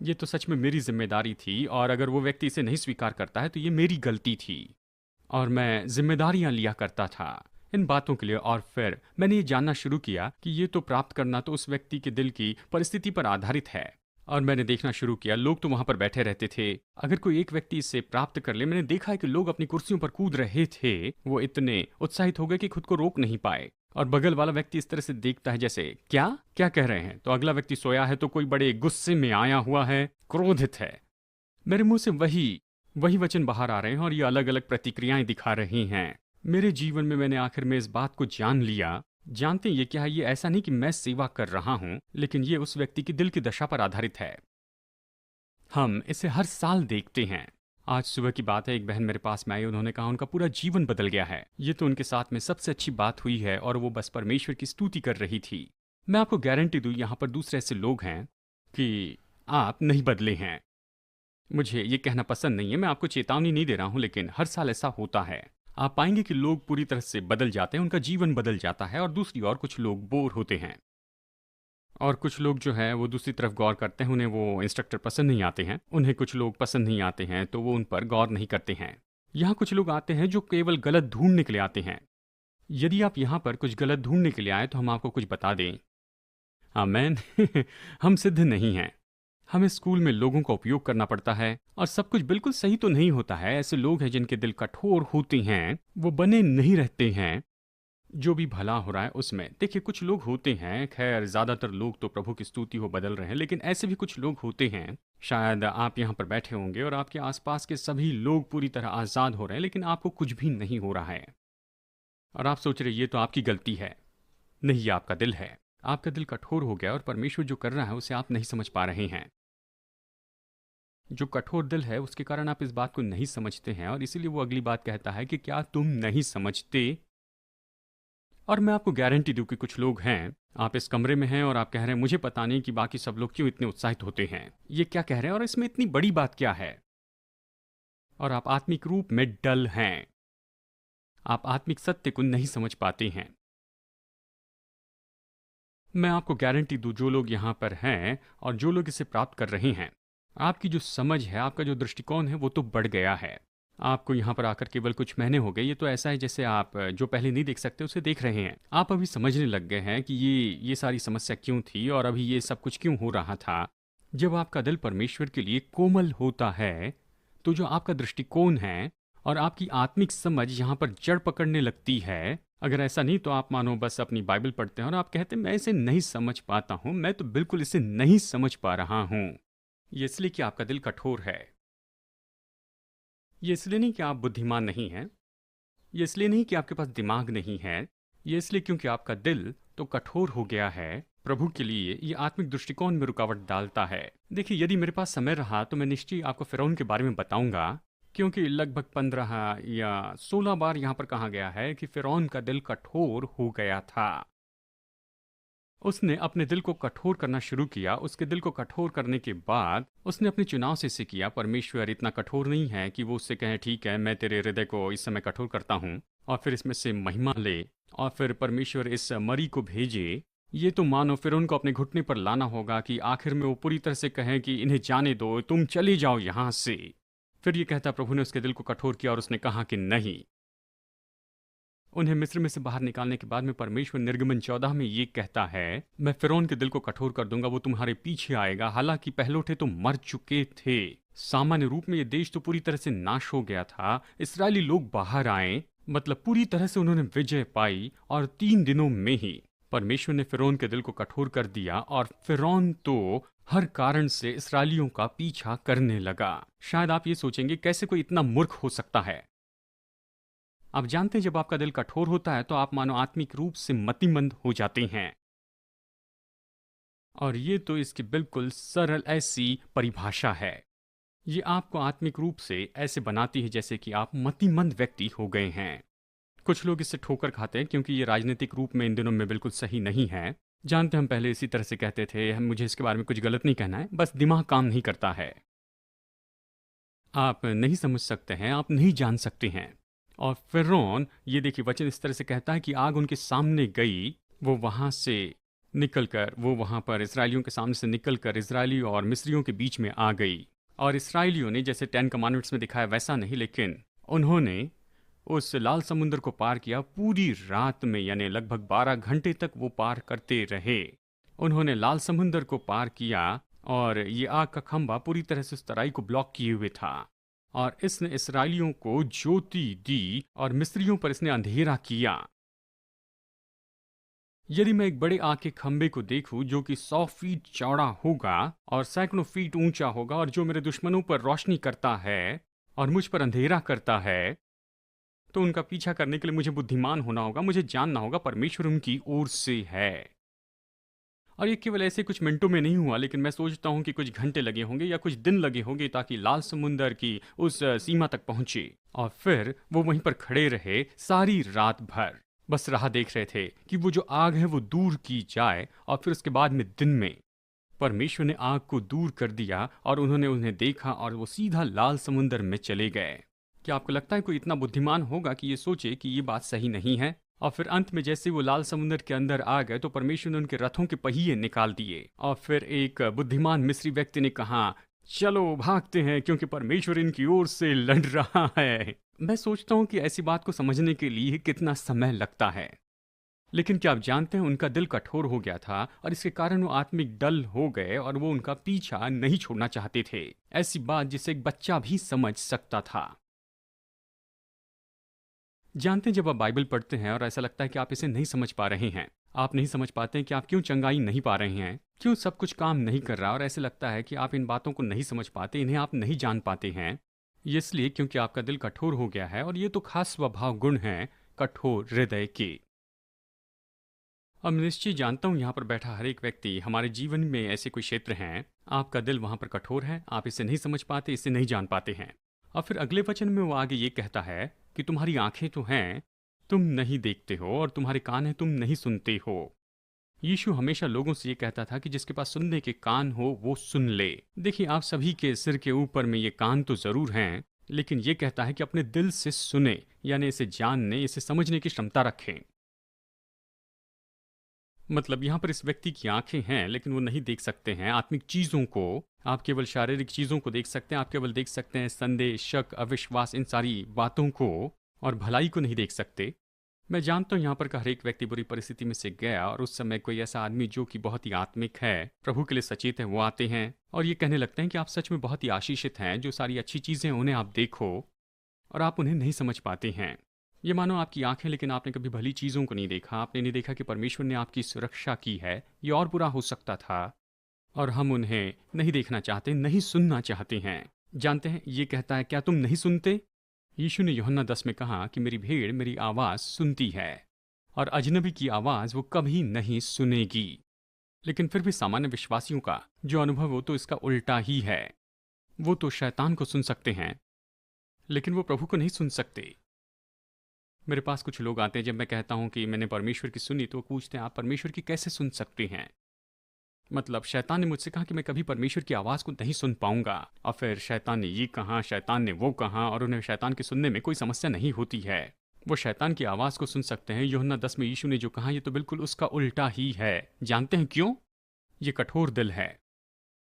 ये तो सच में मेरी जिम्मेदारी थी, और अगर वो व्यक्ति इसे नहीं स्वीकार करता है तो ये मेरी गलती थी, और मैं जिम्मेदारियां लिया करता था इन बातों के लिए। और फिर मैंने ये जानना शुरू किया कि ये तो प्राप्त करना तो उस व्यक्ति के दिल की परिस्थिति पर आधारित है। और मैंने देखना शुरू किया, लोग तो वहां पर बैठे रहते थे, अगर कोई एक व्यक्ति इससे प्राप्त कर ले, मैंने देखा है कि लोग अपनी कुर्सियों पर कूद रहे थे, वो इतने उत्साहित हो गए कि खुद को रोक नहीं पाए। और बगल वाला व्यक्ति इस तरह से देखता है जैसे क्या क्या कह रहे हैं, तो अगला व्यक्ति सोया है, तो कोई बड़े गुस्से में आया हुआ है, क्रोधित है। मेरे मुंह से वही वही वचन बाहर आ रहे हैं, और ये अलग अलग प्रतिक्रियाएं दिखा रही हैं। मेरे जीवन में मैंने आखिर में इस बात को जान लिया। जानते हैं ये क्या है? ये ऐसा नहीं कि मैं सेवा कर रहा हूं, लेकिन ये उस व्यक्ति की दिल की दशा पर आधारित है। हम इसे हर साल देखते हैं। आज सुबह की बात है, एक बहन मेरे पास में आई, उन्होंने कहा उनका पूरा जीवन बदल गया है। ये तो उनके साथ में सबसे अच्छी बात हुई है, और वो बस परमेश्वर की स्तुति कर रही थी। मैं आपको गारंटी दूं, यहाँ पर दूसरे ऐसे लोग हैं कि आप नहीं बदले हैं। मुझे ये कहना पसंद नहीं है, मैं आपको चेतावनी नहीं दे रहा हूं, लेकिन हर साल ऐसा होता है। आप पाएंगे कि लोग पूरी तरह से बदल जाते हैं, उनका जीवन बदल जाता है, और दूसरी ओर कुछ लोग बोर होते हैं। और कुछ लोग जो है वो दूसरी तरफ गौर करते हैं, उन्हें वो इंस्ट्रक्टर पसंद नहीं आते हैं, उन्हें कुछ लोग पसंद नहीं आते हैं, तो वो उन पर गौर नहीं करते हैं। यहाँ कुछ लोग आते हैं जो केवल गलत ढूंढने के लिए आते हैं। यदि आप यहाँ पर कुछ गलत ढूंढने के लिए आए तो हम आपको कुछ बता दें। आमेन। हम सिद्ध नहीं हैं। हमें स्कूल में लोगों का उपयोग करना पड़ता है, और सब कुछ बिल्कुल सही तो नहीं होता है। ऐसे लोग हैं जिनके दिल कठोर होते हैं, वो बने नहीं रहते हैं जो भी भला हो रहा है उसमें। देखिए, कुछ लोग होते हैं, खैर ज्यादातर लोग तो प्रभु की स्तुति हो बदल रहे हैं, लेकिन ऐसे भी कुछ लोग होते हैं। शायद आप यहाँ पर बैठे होंगे और आपके आसपास के सभी लोग पूरी तरह आजाद हो रहे हैं, लेकिन आपको कुछ भी नहीं हो रहा है, और आप सोच रहे ये तो आपकी गलती है। नहीं, ये आपका दिल है। आपका दिल कठोर हो गया, और परमेश्वर जो कर रहा है उसे आप नहीं समझ पा रहे हैं। जो कठोर दिल है उसके कारण आप इस बात को नहीं समझते हैं, और इसीलिए वो अगली बात कहता है कि क्या तुम नहीं समझते। और मैं आपको गारंटी दूं कि कुछ लोग हैं, आप इस कमरे में हैं और आप कह रहे हैं मुझे पता नहीं कि बाकी सब लोग क्यों इतने उत्साहित होते हैं, ये क्या कह रहे हैं और इसमें इतनी बड़ी बात क्या है। और आप आत्मिक रूप में डल हैं, आप आत्मिक सत्य को नहीं समझ पाते हैं। मैं आपको गारंटी दूं, जो लोग यहाँ पर हैं और जो लोग इसे प्राप्त कर रहे हैं, आपकी जो समझ है, आपका जो दृष्टिकोण है, वो तो बढ़ गया है। आपको यहाँ पर आकर केवल कुछ महीने हो गए, ये तो ऐसा है जैसे आप जो पहले नहीं देख सकते उसे देख रहे हैं। आप अभी समझने लग गए हैं कि ये सारी समस्या क्यों थी और अभी ये सब कुछ क्यों हो रहा था। जब आपका दिल परमेश्वर के लिए कोमल होता है, तो जो आपका दृष्टिकोण है और आपकी आत्मिक समझ यहाँ पर जड़ पकड़ने लगती है। अगर ऐसा नहीं तो आप मानो बस अपनी बाइबल पढ़ते हैं और आप कहते हैं मैं इसे नहीं समझ पाता हूँ, मैं तो बिल्कुल इसे नहीं समझ पा रहा हूँ। ये इसलिए कि आपका दिल कठोर है। ये इसलिए नहीं कि आप बुद्धिमान नहीं हैं, ये इसलिए नहीं कि आपके पास दिमाग नहीं है, ये इसलिए क्योंकि आपका दिल तो कठोर हो गया है। प्रभु के लिए ये आत्मिक दृष्टिकोण में रुकावट डालता है। देखिए, यदि मेरे पास समय रहा तो मैं निश्चय आपको फिरौन के बारे में बताऊंगा, क्योंकि लगभग 15 या 16 बार यहाँ पर कहा गया है कि फिरौन का दिल कठोर हो गया था। उसने अपने दिल को कठोर करना शुरू किया। उसके दिल को कठोर करने के बाद उसने अपने चुनाव से इसे किया। परमेश्वर इतना कठोर नहीं है कि वो उससे कहे ठीक है मैं तेरे हृदय को इस समय कठोर करता हूँ और फिर इसमें से महिमा ले, और फिर परमेश्वर इस मरी को भेजे। ये तो मानो फिर उनको अपने घुटने पर लाना होगा कि आखिर में वो पूरी तरह से कहें कि इन्हें जाने दो, तुम चले जाओ यहाँ से। फिर ये कहता प्रभु ने उसके दिल को कठोर किया और उसने कहा कि नहीं। उन्हें मिस्र में से बाहर निकालने के बाद में परमेश्वर निर्गमन 14 में ये कहता है, मैं फिरौन के दिल को कठोर कर दूंगा, वो तुम्हारे पीछे आएगा। हालांकि पहलोठे तो मर चुके थे, सामान्य रूप में ये देश तो पूरी तरह से नाश हो गया था। इस्राएली लोग बाहर आए, मतलब पूरी तरह से उन्होंने विजय पाई, और 3 दिनों में ही परमेश्वर ने फिरौन के दिल को कठोर कर दिया, और फिरौन तो हर कारण से इस्राएलियों का पीछा करने लगा। शायद आप ये सोचेंगे कैसे कोई इतना मूर्ख हो सकता है। आप जानते हैं जब आपका दिल कठोर होता है तो आप मानो आत्मिक रूप से मतिमंद हो जाते हैं। और ये तो इसकी बिल्कुल सरल ऐसी परिभाषा है। ये आपको आत्मिक रूप से ऐसे बनाती है जैसे कि आप मतिमंद व्यक्ति हो गए हैं। कुछ लोग इससे ठोकर खाते हैं क्योंकि ये राजनीतिक रूप में इन दिनों में बिल्कुल सही नहीं है। जानते हम पहले इसी तरह से कहते थे, हम मुझे इसके बारे में कुछ गलत नहीं कहना है, बस दिमाग काम नहीं करता है। आप नहीं समझ सकते हैं, आप नहीं जान सकते हैं। और फ़िरौन, ये देखिए वचन इस तरह से कहता है कि आग उनके सामने गई, वो वहाँ से निकलकर, वो वहाँ पर इस्राएलियों के सामने से निकलकर इस्राएली और मिस्रियों के बीच में आ गई। और इस्राएलियों ने जैसे 10 कमांडमेंट्स में दिखाया वैसा नहीं, लेकिन उन्होंने उस लाल समुद्र को पार किया पूरी रात में, यानी लगभग 12 घंटे तक वो पार करते रहे। उन्होंने लाल समुद्र को पार किया और ये आग का खंभा पूरी तरह से उस तराई को ब्लॉक किए हुए था, और इसने इसराइलियों को ज्योति दी और मिस्रियों पर इसने अंधेरा किया। यदि मैं एक बड़े आग के खंभे को देखूं जो कि 100 फीट चौड़ा होगा और सैकड़ों फीट ऊंचा होगा, और जो मेरे दुश्मनों पर रोशनी करता है और मुझ पर अंधेरा करता है, तो उनका पीछा करने के लिए मुझे बुद्धिमान होना होगा, मुझे जानना होगा परमेश्वर उनकी ओर से है। और ये केवल ऐसे कुछ मिनटों में नहीं हुआ, लेकिन मैं सोचता हूँ कि कुछ घंटे लगे होंगे या कुछ दिन लगे होंगे ताकि लाल समुंदर की उस सीमा तक पहुंचे। और फिर वो वहीं पर खड़े रहे सारी रात भर, बस राह देख रहे थे कि वो जो आग है वो दूर की जाए। और फिर उसके बाद में दिन में परमेश्वर ने आग को दूर कर दिया और उन्होंने उन्हें देखा और वो सीधा लाल समुंदर में चले गए। क्या आपको लगता है कोई इतना बुद्धिमान होगा कि ये सोचे कि ये बात सही नहीं है? और फिर अंत में जैसे वो लाल समुद्र के अंदर आ गए तो परमेश्वर ने उनके रथों के पहिए निकाल दिए, और फिर एक बुद्धिमान मिस्री व्यक्ति ने कहा, चलो भागते हैं क्योंकि परमेश्वर इनकी ओर से लड़ रहा है। मैं सोचता हूँ कि ऐसी बात को समझने के लिए कितना समय लगता है, लेकिन क्या आप जानते हैं उनका दिल कठोर हो गया था और इसके कारण वो आत्मिक डल हो गए और वो उनका पीछा नहीं छोड़ना चाहते थे। ऐसी बात जिसे एक बच्चा भी समझ सकता था। जानते हैं जब आप बाइबल पढ़ते हैं और ऐसा लगता है कि आप इसे नहीं समझ पा रहे हैं, आप नहीं समझ पाते हैं कि आप क्यों चंगाई नहीं पा रहे हैं, क्यों सब कुछ काम नहीं कर रहा, और ऐसे लगता है कि आप इन बातों को नहीं समझ पाते, इन्हें आप नहीं जान पाते हैं। ये इसलिए क्योंकि आपका दिल कठोर हो गया है, और ये तो खास स्वभाव गुण हैं कठोर हृदय के। अब निश्चय जानता हूँ यहाँ पर बैठा हर एक व्यक्ति, हमारे जीवन में ऐसे कोई क्षेत्र हैं, आपका दिल वहाँ पर कठोर है, आप इसे नहीं समझ पाते, इसे नहीं जान पाते हैं। और फिर अगले वचन में वो आगे ये कहता है कि तुम्हारी आंखें तो हैं, तुम नहीं देखते हो, और तुम्हारे कान हैं, तुम नहीं सुनते हो। यीशु हमेशा लोगों से ये कहता था कि जिसके पास सुनने के कान हो वो सुन ले। देखिए, आप सभी के सिर के ऊपर में ये कान तो जरूर हैं, लेकिन ये कहता है कि अपने दिल से सुने, यानी इसे जानने, इसे समझने की क्षमता रखें। मतलब यहाँ पर इस व्यक्ति की आंखें हैं लेकिन वो नहीं देख सकते हैं आत्मिक चीज़ों को। आप केवल शारीरिक चीज़ों को देख सकते हैं, आप केवल देख सकते हैं संदेह, शक, अविश्वास, इन सारी बातों को, और भलाई को नहीं देख सकते। मैं जानता हूँ यहाँ पर का हर एक व्यक्ति बुरी परिस्थिति में से गया, और उस समय कोई ऐसा आदमी जो कि बहुत ही आत्मिक है, प्रभु के लिए सचेत है, वो आते हैं और ये कहने लगते हैं कि आप सच में बहुत ही आशीषित हैं, जो सारी अच्छी चीज़ें उन्हें आप देखो, और आप उन्हें नहीं समझ पाते हैं। ये मानो आपकी आंखें, लेकिन आपने कभी भली चीज़ों को नहीं देखा, आपने नहीं देखा कि परमेश्वर ने आपकी सुरक्षा की है, ये और बुरा हो सकता था, और हम उन्हें नहीं देखना चाहते, नहीं सुनना चाहते हैं। जानते हैं ये कहता है, क्या तुम नहीं सुनते? यीशु ने यूहन्ना 10 में कहा कि मेरी भेड़ मेरी आवाज़ सुनती है, और अजनबी की आवाज़ वो कभी नहीं सुनेगी। लेकिन फिर भी सामान्य विश्वासियों का जो अनुभव हो तो इसका उल्टा ही है। वो तो शैतान को सुन सकते हैं, लेकिन वो प्रभु को नहीं सुन सकते। मेरे पास कुछ लोग आते हैं, जब मैं कहता हूँ कि मैंने परमेश्वर की सुनी, तो वो पूछते हैं आप परमेश्वर की कैसे सुन सकते हैं? मतलब शैतान ने मुझसे कहा कि मैं कभी परमेश्वर की आवाज़ को नहीं सुन पाऊंगा, और फिर शैतान ने ये कहा, शैतान ने वो कहा, और उन्हें शैतान के सुनने में कोई समस्या नहीं होती है। वो शैतान की आवाज़ को सुन सकते हैं। यूहन्ना 10 में यीशु ने जो कहा, ये तो बिल्कुल उसका उल्टा ही है। जानते हैं क्यों? ये कठोर दिल है।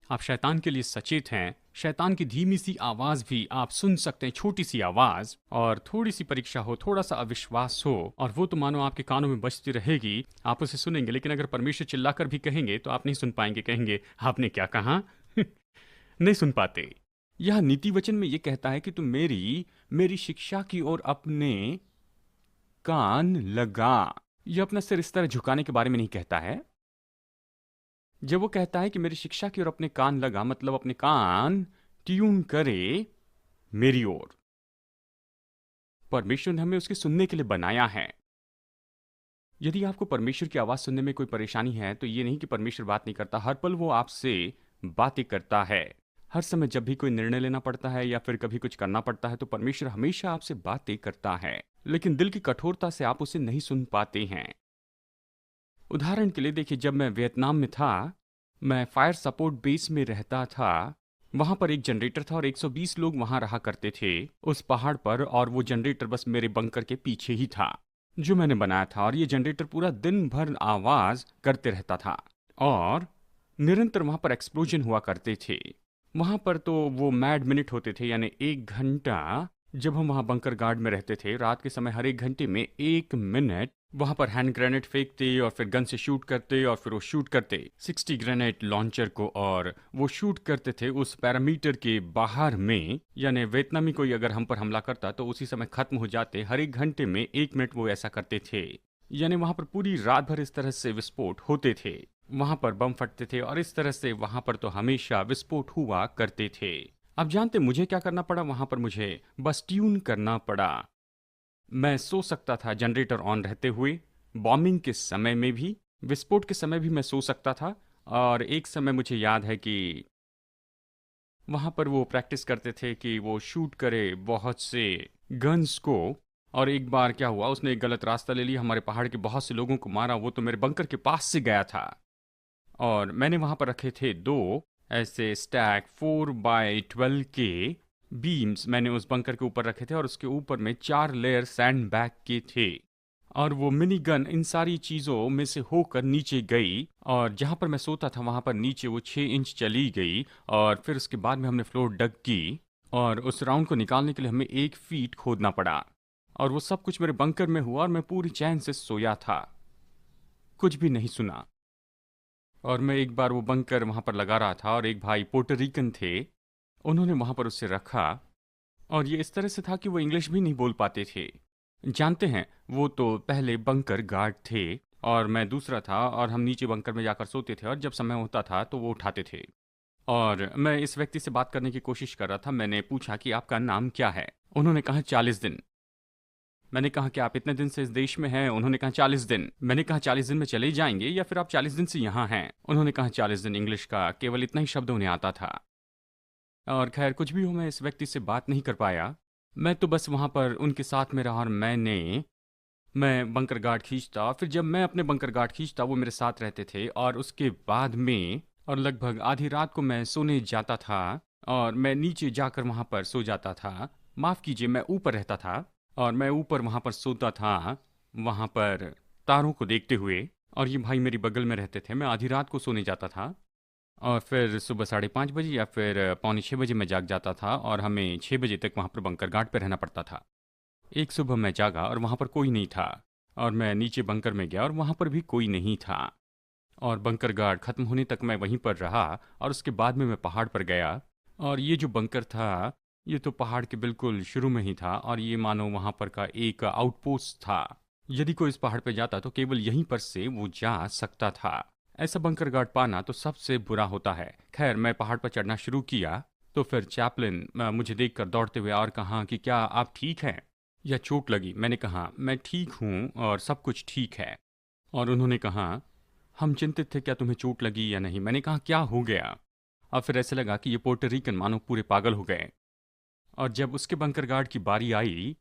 आप शैतान के लिए सचेत हैं। शैतान की धीमी सी आवाज़ भी आप सुन सकते हैं, छोटी सी आवाज़, और थोड़ी सी परीक्षा हो, थोड़ा सा अविश्वास हो, और वो तो मानो आपके कानों में बजती रहेगी, आप उसे सुनेंगे, लेकिन अगर परमेश्वर चिल्लाकर भी कहेंगे तो आप नहीं सुन पाएंगे, कहेंगे आपने क्या कहा? नहीं सुन पाते। यह नीति वचन में ये कहता है कि तुम मेरी शिक्षा की ओर अपने कान लगा। यह अपना सिर इस तरह झुकाने के बारे में नहीं कहता है। जब वो कहता है कि मेरी शिक्षा की ओर अपने कान लगा, मतलब अपने कान ट्यून करे मेरी ओर। परमेश्वर ने हमें उसके सुनने के लिए बनाया है। यदि आपको परमेश्वर की आवाज़ सुनने में कोई परेशानी है, तो ये नहीं कि परमेश्वर बात नहीं करता, हर पल वो आपसे बातें करता है। हर समय जब भी कोई निर्णय लेना पड़ता है या फिर कभी कुछ करना पड़ता है, तो परमेश्वर हमेशा आपसे बातें करता है, लेकिन दिल की कठोरता से आप उसे नहीं सुन पाते हैं। उदाहरण के लिए देखिए, जब मैं वियतनाम में था, मैं फायर सपोर्ट बेस में रहता था, वहां पर एक जनरेटर था और 120 लोग वहां रहा करते थे उस पहाड़ पर, और वो जनरेटर बस मेरे बंकर के पीछे ही था जो मैंने बनाया था। और ये जनरेटर पूरा दिन भर आवाज करते रहता था और निरंतर वहां पर एक्सप्लोजन हुआ करते थे। वहां पर तो वो मैड मिनट होते थे, यानी 1 घंटा। जब हम वहां बंकर गार्ड में रहते थे रात के समय, हर 1 घंटे में 1 मिनट वहां पर हैंड ग्रेनेड फेंकते और फिर गन से शूट करते, और फिर वो शूट करते 60 ग्रेनेड लॉन्चर को, और वो शूट करते थे उस पैरामीटर के बाहर में। यानी वियतनामी कोई अगर हम पर हमला करता तो उसी समय खत्म हो जाते। हर 1 घंटे में 1 मिनट वो ऐसा करते थे। यानी वहां पर पूरी रात भर इस तरह से विस्फोट होते थे, वहां पर बम फटते थे, और इस तरह से वहां पर तो हमेशा विस्फोट हुआ करते थे। अब जानते मुझे क्या करना पड़ा? वहां पर मुझे बस ट्यून करना पड़ा। मैं सो सकता था जनरेटर ऑन रहते हुए, बॉम्बिंग के समय में भी, विस्फोट के समय भी मैं सो सकता था। और एक समय मुझे याद है कि वहां पर वो प्रैक्टिस करते थे कि वो शूट करे बहुत से गन्स को। और एक बार क्या हुआ, उसने एक गलत रास्ता ले लिया, हमारे पहाड़ के बहुत से लोगों को मारा। वो तो मेरे बंकर के पास से गया था, और मैंने वहां पर रखे थे 2 ऐसे स्टैक 4x12 के बीम्स, मैंने उस बंकर के ऊपर रखे थे, और उसके ऊपर में 4 लेयर सैंड बैग के थे। और वो मिनी गन इन सारी चीज़ों में से होकर नीचे गई, और जहाँ पर मैं सोता था वहाँ पर नीचे वो 6 इंच चली गई। और फिर उसके बाद में हमने फ्लोर डग की, और उस राउंड को निकालने के लिए हमें 1 फीट खोदना पड़ा। और वो सब कुछ मेरे बंकर में हुआ, और मैं पूरी चैन से सोया था, कुछ भी नहीं सुना। और मैं एक बार वो बंकर वहाँ पर लगा रहा था, और एक भाई पोर्टरिकन थे, उन्होंने वहाँ पर उसे रखा। और ये इस तरह से था कि वो इंग्लिश भी नहीं बोल पाते थे। जानते हैं, वो तो पहले बंकर गार्ड थे और मैं दूसरा था, और हम नीचे बंकर में जाकर सोते थे, और जब समय होता था तो वो उठाते थे। और मैं इस व्यक्ति से बात करने की कोशिश कर रहा था। मैंने पूछा कि आपका नाम क्या है? उन्होंने कहा 40 दिन। मैंने कहा कि आप इतने दिन से इस देश में हैं? उन्होंने कहा 40 दिन। मैंने कहा 40 दिन में चले जाएंगे या फिर आप 40 दिन से यहाँ हैं? उन्होंने कहा 40 दिन। इंग्लिश का केवल इतना ही शब्द उन्हें आता था। और खैर कुछ भी हो, मैं इस व्यक्ति से बात नहीं कर पाया। मैं तो बस वहाँ पर उनके साथ में रहा, और मैं बंकर गार्ड खींचता। फिर जब मैं अपने बंकर गार्ड खींचता वो मेरे साथ रहते थे, और उसके बाद में और लगभग आधी रात को मैं सोने जाता था, और मैं नीचे जाकर वहाँ पर सो जाता था। माफ़ कीजिए, मैं ऊपर रहता था, और मैं ऊपर वहाँ पर सोता था, वहाँ पर तारों को देखते हुए। और ये भाई मेरी बगल में रहते थे। मैं आधी रात को सोने जाता था, और फिर सुबह 5:30 बजे या फिर 5:45 बजे मैं जाग जाता था, और हमें 6 बजे तक वहाँ पर बंकर गार्ड पे रहना पड़ता था। एक सुबह मैं जागा और वहाँ पर कोई नहीं था, और मैं नीचे बंकर में गया और वहाँ पर भी कोई नहीं था। और बंकर गार्ड ख़त्म होने तक मैं वहीं पर रहा, और उसके बाद में मैं पहाड़ पर गया। और ये जो बंकर था, ये तो पहाड़ के बिल्कुल शुरू में ही था, और ये मानो वहाँ पर का एक आउटपोस्ट था। यदि कोई इस पहाड़ पर जाता तो केवल यहीं पर से वो जा सकता था। ऐसा बंकर गार्ड पाना तो सबसे बुरा होता है। खैर मैं पहाड़ पर चढ़ना शुरू किया, तो फिर चैपलिन मुझे देखकर दौड़ते हुए और कहा कि क्या आप ठीक हैं या चोट लगी? मैंने कहा मैं ठीक हूँ और सब कुछ ठीक है। और उन्होंने कहा हम चिंतित थे क्या तुम्हें चोट लगी या नहीं। मैंने कहा क्या हो गया? अब फिर ऐसे लगा कि ये पोर्टरिकन मानो पूरे पागल हो गए। और जब उसके बंकर गार्ड की बारी आई,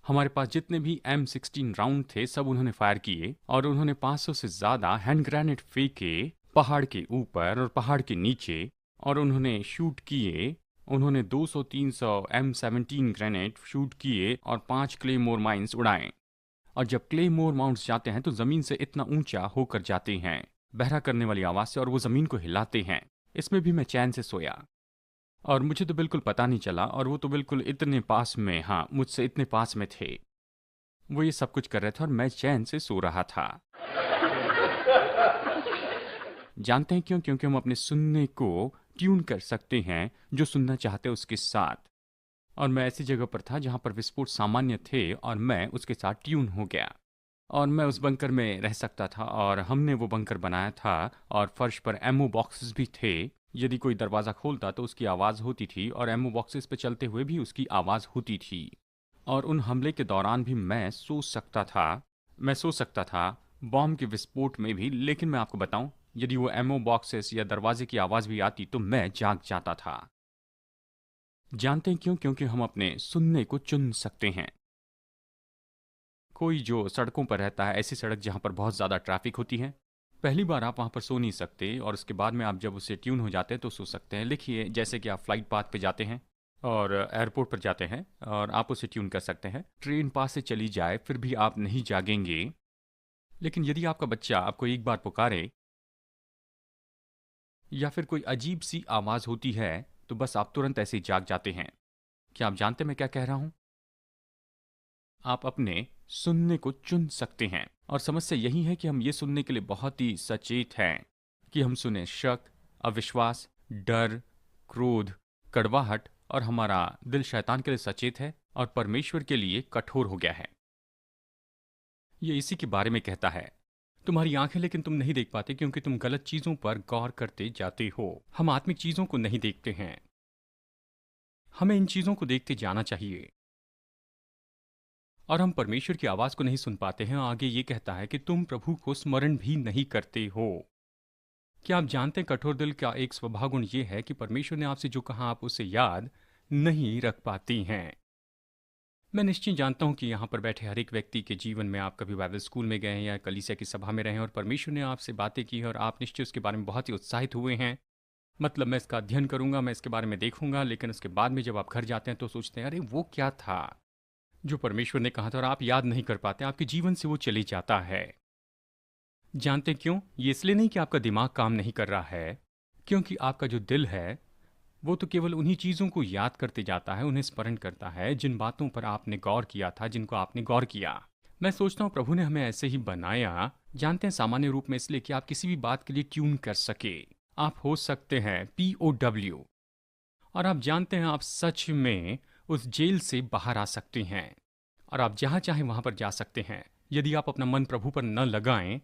हमारे पास जितने भी M16 राउंड थे सब उन्होंने फायर किए, और उन्होंने 500 से ज़्यादा हैंड ग्रेनेड फेंके पहाड़ के ऊपर और पहाड़ के नीचे, और उन्होंने शूट किए। उन्होंने 200-300 M17 ग्रेनेड शूट किए और 5 क्लेमोर माइंस उड़ाए। और जब क्लेमोर माउंट्स जाते हैं तो ज़मीन से इतना ऊंचा होकर जाते हैं, बहरा करने वाली आवाज़ से, और वो ज़मीन को हिलाते हैं। इसमें भी मैं चैन से सोया, और मुझे तो बिल्कुल पता नहीं चला, और वो तो बिल्कुल इतने पास में, हाँ मुझसे इतने पास में थे। वो ये सब कुछ कर रहे थे और मैं चैन से सो रहा था। जानते हैं क्यों? क्योंकि हम अपने सुनने को ट्यून कर सकते हैं जो सुनना चाहते हैं उसके साथ। और मैं ऐसी जगह पर था जहाँ पर विस्फोट सामान्य थे, और मैं उसके साथ ट्यून हो गया, और मैं उस बंकर में रह सकता था। और हमने वो बंकर बनाया था, और फर्श पर एमओ बॉक्सेस भी थे। यदि कोई दरवाज़ा खोलता तो उसकी आवाज़ होती थी, और एमओ बॉक्सेस पे चलते हुए भी उसकी आवाज़ होती थी। और उन हमले के दौरान भी मैं सो सकता था बॉम्ब के विस्फोट में भी। लेकिन मैं आपको बताऊं, यदि वो एमओ बॉक्सेस या दरवाजे की आवाज़ भी आती तो मैं जाग जाता था। जानते हैं क्यों? क्योंकि हम अपने सुनने को चुन सकते हैं। कोई जो सड़कों पर रहता है, ऐसी सड़क जहाँ पर बहुत ज़्यादा ट्रैफिक होती है, पहली बार आप वहाँ पर सो नहीं सकते और उसके बाद में आप जब उससे ट्यून हो जाते हैं तो सो सकते हैं। लिखिए, जैसे कि आप फ्लाइट पाथ पे जाते हैं और एयरपोर्ट पर जाते हैं और आप उसे ट्यून कर सकते हैं। ट्रेन पास से चली जाए फिर भी आप नहीं जागेंगे, लेकिन यदि आपका बच्चा आपको एक बार पुकारे या फिर कोई अजीब सी आवाज़ होती है तो बस आप तुरंत ऐसे ही जाग जाते हैं। क्या आप जानते हैं मैं क्या कह रहा हूँ? आप अपने सुनने को चुन सकते हैं और समस्या यही है कि हम ये सुनने के लिए बहुत ही सचेत हैं कि हम सुने शक, अविश्वास, डर, क्रोध, कड़वाहट, और हमारा दिल शैतान के लिए सचेत है और परमेश्वर के लिए कठोर हो गया है। ये इसी के बारे में कहता है। तुम्हारी आंखें लेकिन तुम नहीं देख पाते क्योंकि तुम गलत चीजों पर गौर करते जाते हो। हम आत्मिक चीजों को नहीं देखते हैं, हमें इन चीजों को देखते जाना चाहिए। और हम परमेश्वर की आवाज को नहीं सुन पाते हैं। आगे ये कहता है कि तुम प्रभु को स्मरण भी नहीं करते हो। क्या आप जानते हैं कठोर दिल का एक स्वभाव गुण ये है कि परमेश्वर ने आपसे जो कहा आप उसे याद नहीं रख पाती हैं। मैं निश्चय जानता हूं कि यहाँ पर बैठे हर एक व्यक्ति के जीवन में आप कभी बाइबल स्कूल में गए हैं या कलीसिया की सभा में रहे हैं और परमेश्वर ने आपसे बातें की हैं और आप निश्चय उसके बारे में बहुत ही उत्साहित हुए हैं। मतलब मैं इसका अध्ययन करूंगा, मैं इसके बारे में देखूंगा, लेकिन उसके बाद में जब आप घर जाते हैं तो सोचते हैं अरे वो क्या था जो परमेश्वर ने कहा था, और आप याद नहीं कर पाते, आपके जीवन से वो चले जाता है। जानते हैं क्यों? ये इसलिए नहीं कि आपका दिमाग काम नहीं कर रहा है, क्योंकि आपका जो दिल है वो तो केवल उन्हीं चीज़ों को याद करते जाता है, उन्हें स्मरण करता है जिन बातों पर आपने गौर किया था, जिनको आपने गौर किया। मैं सोचता हूँ प्रभु ने हमें ऐसे ही बनाया, जानते हैं, सामान्य रूप में इसलिए कि आप किसी भी बात के लिए ट्यून कर सके। आप हो सकते हैं POW, और आप जानते हैं आप सच में उस जेल से बाहर आ सकते हैं और आप जहाँ चाहें वहाँ पर जा सकते हैं। यदि आप अपना मन प्रभु पर न लगाएं,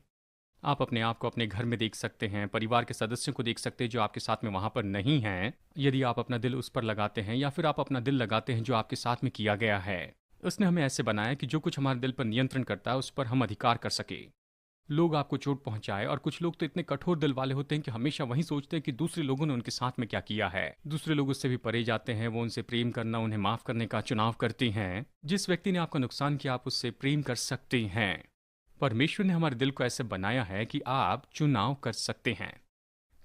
आप अपने आप को अपने घर में देख सकते हैं, परिवार के सदस्यों को देख सकते हैं जो आपके साथ में वहाँ पर नहीं हैं। यदि आप अपना दिल उस पर लगाते हैं या फिर आप अपना दिल लगाते हैं जो आपके साथ में किया गया है। उसने हमें ऐसे बनाया कि जो कुछ हमारे दिल पर नियंत्रण करता है उस पर हम अधिकार कर सके। लोग आपको चोट पहुंचाए, और कुछ लोग तो इतने कठोर दिल वाले होते हैं कि हमेशा वही सोचते हैं कि दूसरे लोगों ने उनके साथ में क्या किया है। दूसरे लोग उससे भी परे जाते हैं, वो उनसे प्रेम करना, उन्हें माफ करने का चुनाव करते हैं। जिस व्यक्ति ने आपका नुकसान किया आप उससे प्रेम कर सकते हैं। परमेश्वर ने हमारे दिल को ऐसे बनाया है कि आप चुनाव कर सकते हैं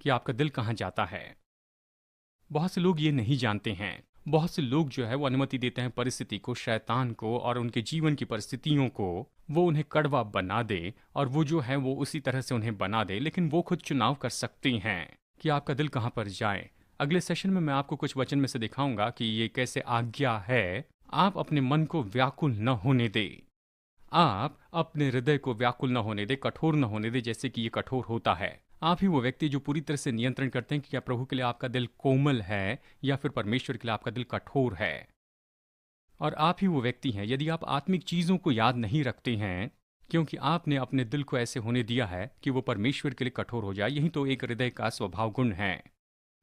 कि आपका दिल कहाँ जाता है। बहुत से लोग ये नहीं जानते हैं। बहुत से लोग जो है वो अनुमति देते हैं परिस्थिति को, शैतान को और उनके जीवन की परिस्थितियों को, वो उन्हें कड़वा बना दे और वो जो है वो उसी तरह से उन्हें बना दे, लेकिन वो खुद चुनाव कर सकती हैं कि आपका दिल कहाँ पर जाए। अगले सेशन में मैं आपको कुछ वचन में से दिखाऊंगा कि ये कैसे आज्ञा है। आप अपने मन को व्याकुल न होने दे, आप अपने हृदय को व्याकुल न होने दे, कठोर न होने दे जैसे कि ये कठोर होता है। आप ही वो व्यक्ति जो पूरी तरह से नियंत्रण करते हैं कि क्या प्रभु के लिए आपका दिल कोमल है या फिर परमेश्वर के लिए आपका दिल कठोर है। और आप ही वो व्यक्ति हैं यदि आप आत्मिक चीजों को याद नहीं रखते हैं, क्योंकि आपने अपने दिल को ऐसे होने दिया है कि वो परमेश्वर के लिए कठोर हो जाए। यही तो एक हृदय का स्वभाव गुण है।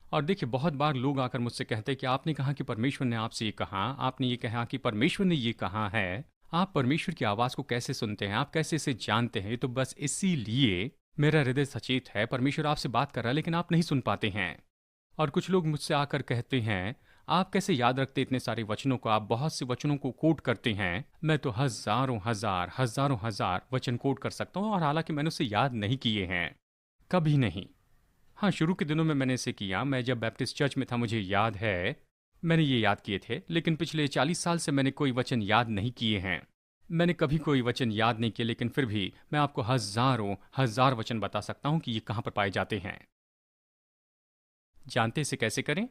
और देखिए, बहुत बार लोग आकर मुझसे कहते हैं कि आपने कहा कि परमेश्वर ने आपसे ये कहा, आपने ये कहा कि परमेश्वर ने ये कहा है। आप परमेश्वर की आवाज को कैसे सुनते हैं, आप कैसे इसे जानते हैं? तो बस इसीलिए मेरा हृदय सचेत है, परमेश्वर आपसे बात कर रहा है लेकिन आप नहीं सुन पाते हैं। और कुछ लोग मुझसे आकर कहते हैं आप कैसे याद रखते इतने सारे वचनों को, आप बहुत से वचनों को कोट करते हैं। मैं तो हजारों हजार वचन कोट कर सकता हूँ, और हालांकि मैंने उसे याद नहीं किए हैं, कभी नहीं। हाँ, शुरू के दिनों में मैंने इसे किया। मैं जब बैप्टिस्ट चर्च में था मुझे याद है मैंने ये याद किए थे, लेकिन पिछले 40 साल से मैंने कोई वचन याद नहीं किए हैं। मैंने कभी कोई वचन याद नहीं किए, लेकिन फिर भी मैं आपको हजार वचन बता सकता हूँ कि ये कहाँ पर पाए जाते हैं। जानते इसे कैसे करें?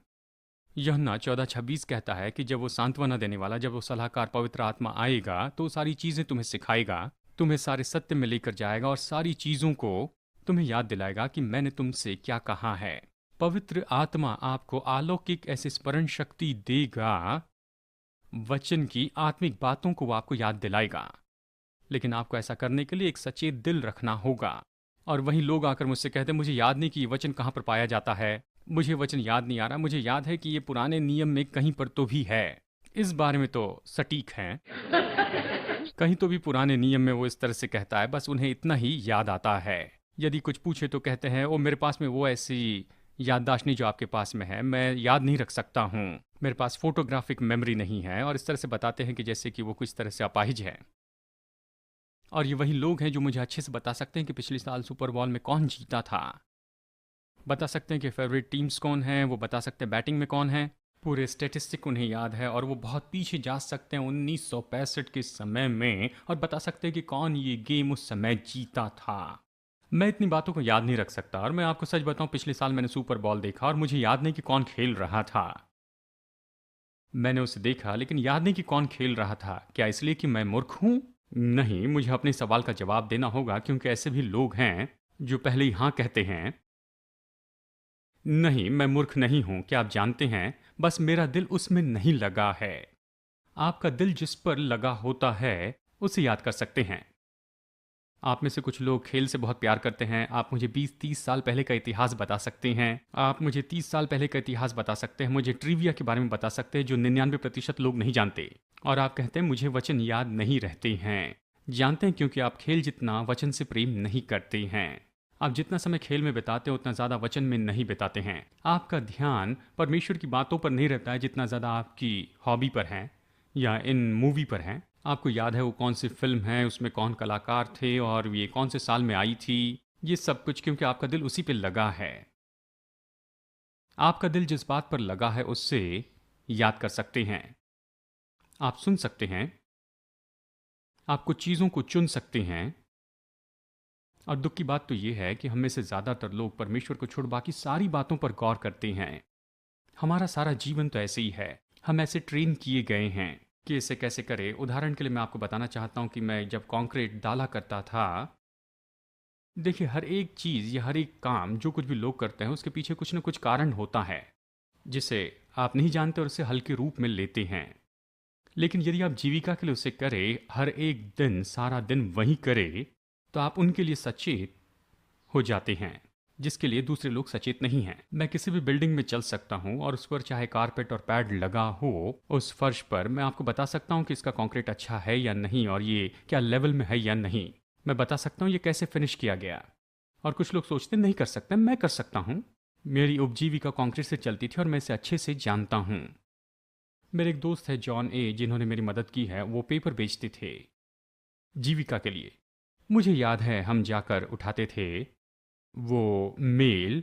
यूहन्ना 14:26 कहता है कि जब वो सांत्वना देने वाला, जब वो सलाहकार पवित्र आत्मा आएगा तो सारी चीज़ें तुम्हें सिखाएगा, तुम्हें सारे सत्य में लेकर जाएगा और सारी चीज़ों को तुम्हें याद दिलाएगा कि मैंने तुमसे क्या कहा है। पवित्र आत्मा आपको अलौकिक ऐसे स्मरण शक्ति देगा, वचन की आत्मिक बातों को वो आपको याद दिलाएगा, लेकिन आपको ऐसा करने के लिए एक सचेत दिल रखना होगा। और वहीं लोग आकर मुझसे कहते हैं मुझे याद नहीं कि ये वचन कहाँ पर पाया जाता है, मुझे वचन याद नहीं आ रहा, मुझे याद है कि ये पुराने नियम में कहीं पर तो भी है। इस बारे में तो सटीक है, कहीं तो भी पुराने नियम में वो इस तरह से कहता है, बस उन्हें इतना ही याद आता है। यदि कुछ पूछे तो कहते हैं ओ मेरे पास में वो ऐसी याददाश्त नहीं जो आपके पास में है, मैं याद नहीं रख सकता हूँ, मेरे पास फोटोग्राफिक मेमोरी नहीं है, और इस तरह से बताते हैं कि जैसे कि वो कुछ तरह से अपाहिज है। और ये वही लोग हैं जो मुझे अच्छे से बता सकते हैं कि पिछले साल सुपर बॉल में कौन जीता था, बता सकते हैं कि फेवरेट टीम्स कौन हैं, वो बता सकते हैं बैटिंग में कौन है, पूरे स्टेटिस्टिक उन्हें याद है और वो बहुत पीछे जा सकते हैं 1965 के समय में और बता सकते हैं कि कौन ये गेम उस समय जीता था। मैं इतनी बातों को याद नहीं रख सकता और मैं आपको सच बताऊं, पिछले साल मैंने सुपर बॉल देखा और मुझे याद नहीं कि कौन खेल रहा था। मैंने उसे देखा लेकिन याद नहीं कि कौन खेल रहा था। क्या इसलिए कि मैं मूर्ख हूं? नहीं, मुझे अपने सवाल का जवाब देना होगा क्योंकि ऐसे भी लोग हैं जो पहले ही हाँ कहते हैं। नहीं, मैं मूर्ख नहीं हूं। क्या आप जानते हैं, बस मेरा दिल उसमें नहीं लगा है। आपका दिल जिस पर लगा होता है उसे याद कर सकते हैं। आप में से कुछ लोग खेल से बहुत प्यार करते हैं। आप मुझे 20-30 साल पहले का इतिहास बता सकते हैं। आप मुझे 30 साल पहले का इतिहास बता सकते हैं। मुझे ट्रिविया के बारे में बता सकते हैं जो 99% लोग नहीं जानते। और आप कहते हैं मुझे वचन याद नहीं रहते हैं। जानते हैं, क्योंकि आप खेल जितना वचन से प्रेम नहीं करते हैं। आप जितना समय खेल में बिताते हैं उतना ज़्यादा वचन में नहीं बिताते हैं। आपका ध्यान परमेश्वर की बातों पर नहीं रहता है जितना ज़्यादा आपकी हॉबी पर है या इन मूवी पर है। आपको याद है वो कौन सी फिल्म है, उसमें कौन कलाकार थे और ये कौन से साल में आई थी। ये सब कुछ क्योंकि आपका दिल उसी पे लगा है। आपका दिल जिस बात पर लगा है उससे याद कर सकते हैं। आप सुन सकते हैं। आप कुछ चीज़ों को चुन सकते हैं। और दुख की बात तो ये है कि हम में से ज़्यादातर लोग परमेश्वर को छोड़ बाकी सारी बातों पर गौर करते हैं। हमारा सारा जीवन तो ऐसे ही है। हम ऐसे ट्रेन किए गए हैं कि इसे कैसे करें। उदाहरण के लिए मैं आपको बताना चाहता हूं कि मैं जब कंक्रीट डाला करता था, देखिए हर एक चीज़ या हर एक काम जो कुछ भी लोग करते हैं उसके पीछे कुछ न कुछ कारण होता है जिसे आप नहीं जानते और उसे हल्के रूप में लेते हैं। लेकिन यदि आप जीविका के लिए उसे करें, हर एक दिन सारा दिन वही करें, तो आप उनके लिए सचेत हो जाते हैं जिसके लिए दूसरे लोग सचेत नहीं हैं। मैं किसी भी बिल्डिंग में चल सकता हूं और उस पर चाहे कारपेट और पैड लगा हो, उस फर्श पर मैं आपको बता सकता हूं कि इसका कंक्रीट अच्छा है या नहीं और ये क्या लेवल में है या नहीं। मैं बता सकता हूं ये कैसे फिनिश किया गया। और कुछ लोग सोचते नहीं कर सकते, मैं कर सकता हूं। मेरी उपजीविका कंक्रीट से चलती थी और मैं इसे अच्छे से जानता हूं। मेरे एक दोस्त है जॉन ए, जिन्होंने मेरी मदद की है। वो पेपर बेचते थे जीविका के लिए। मुझे याद है हम जाकर उठाते थे वो मेल,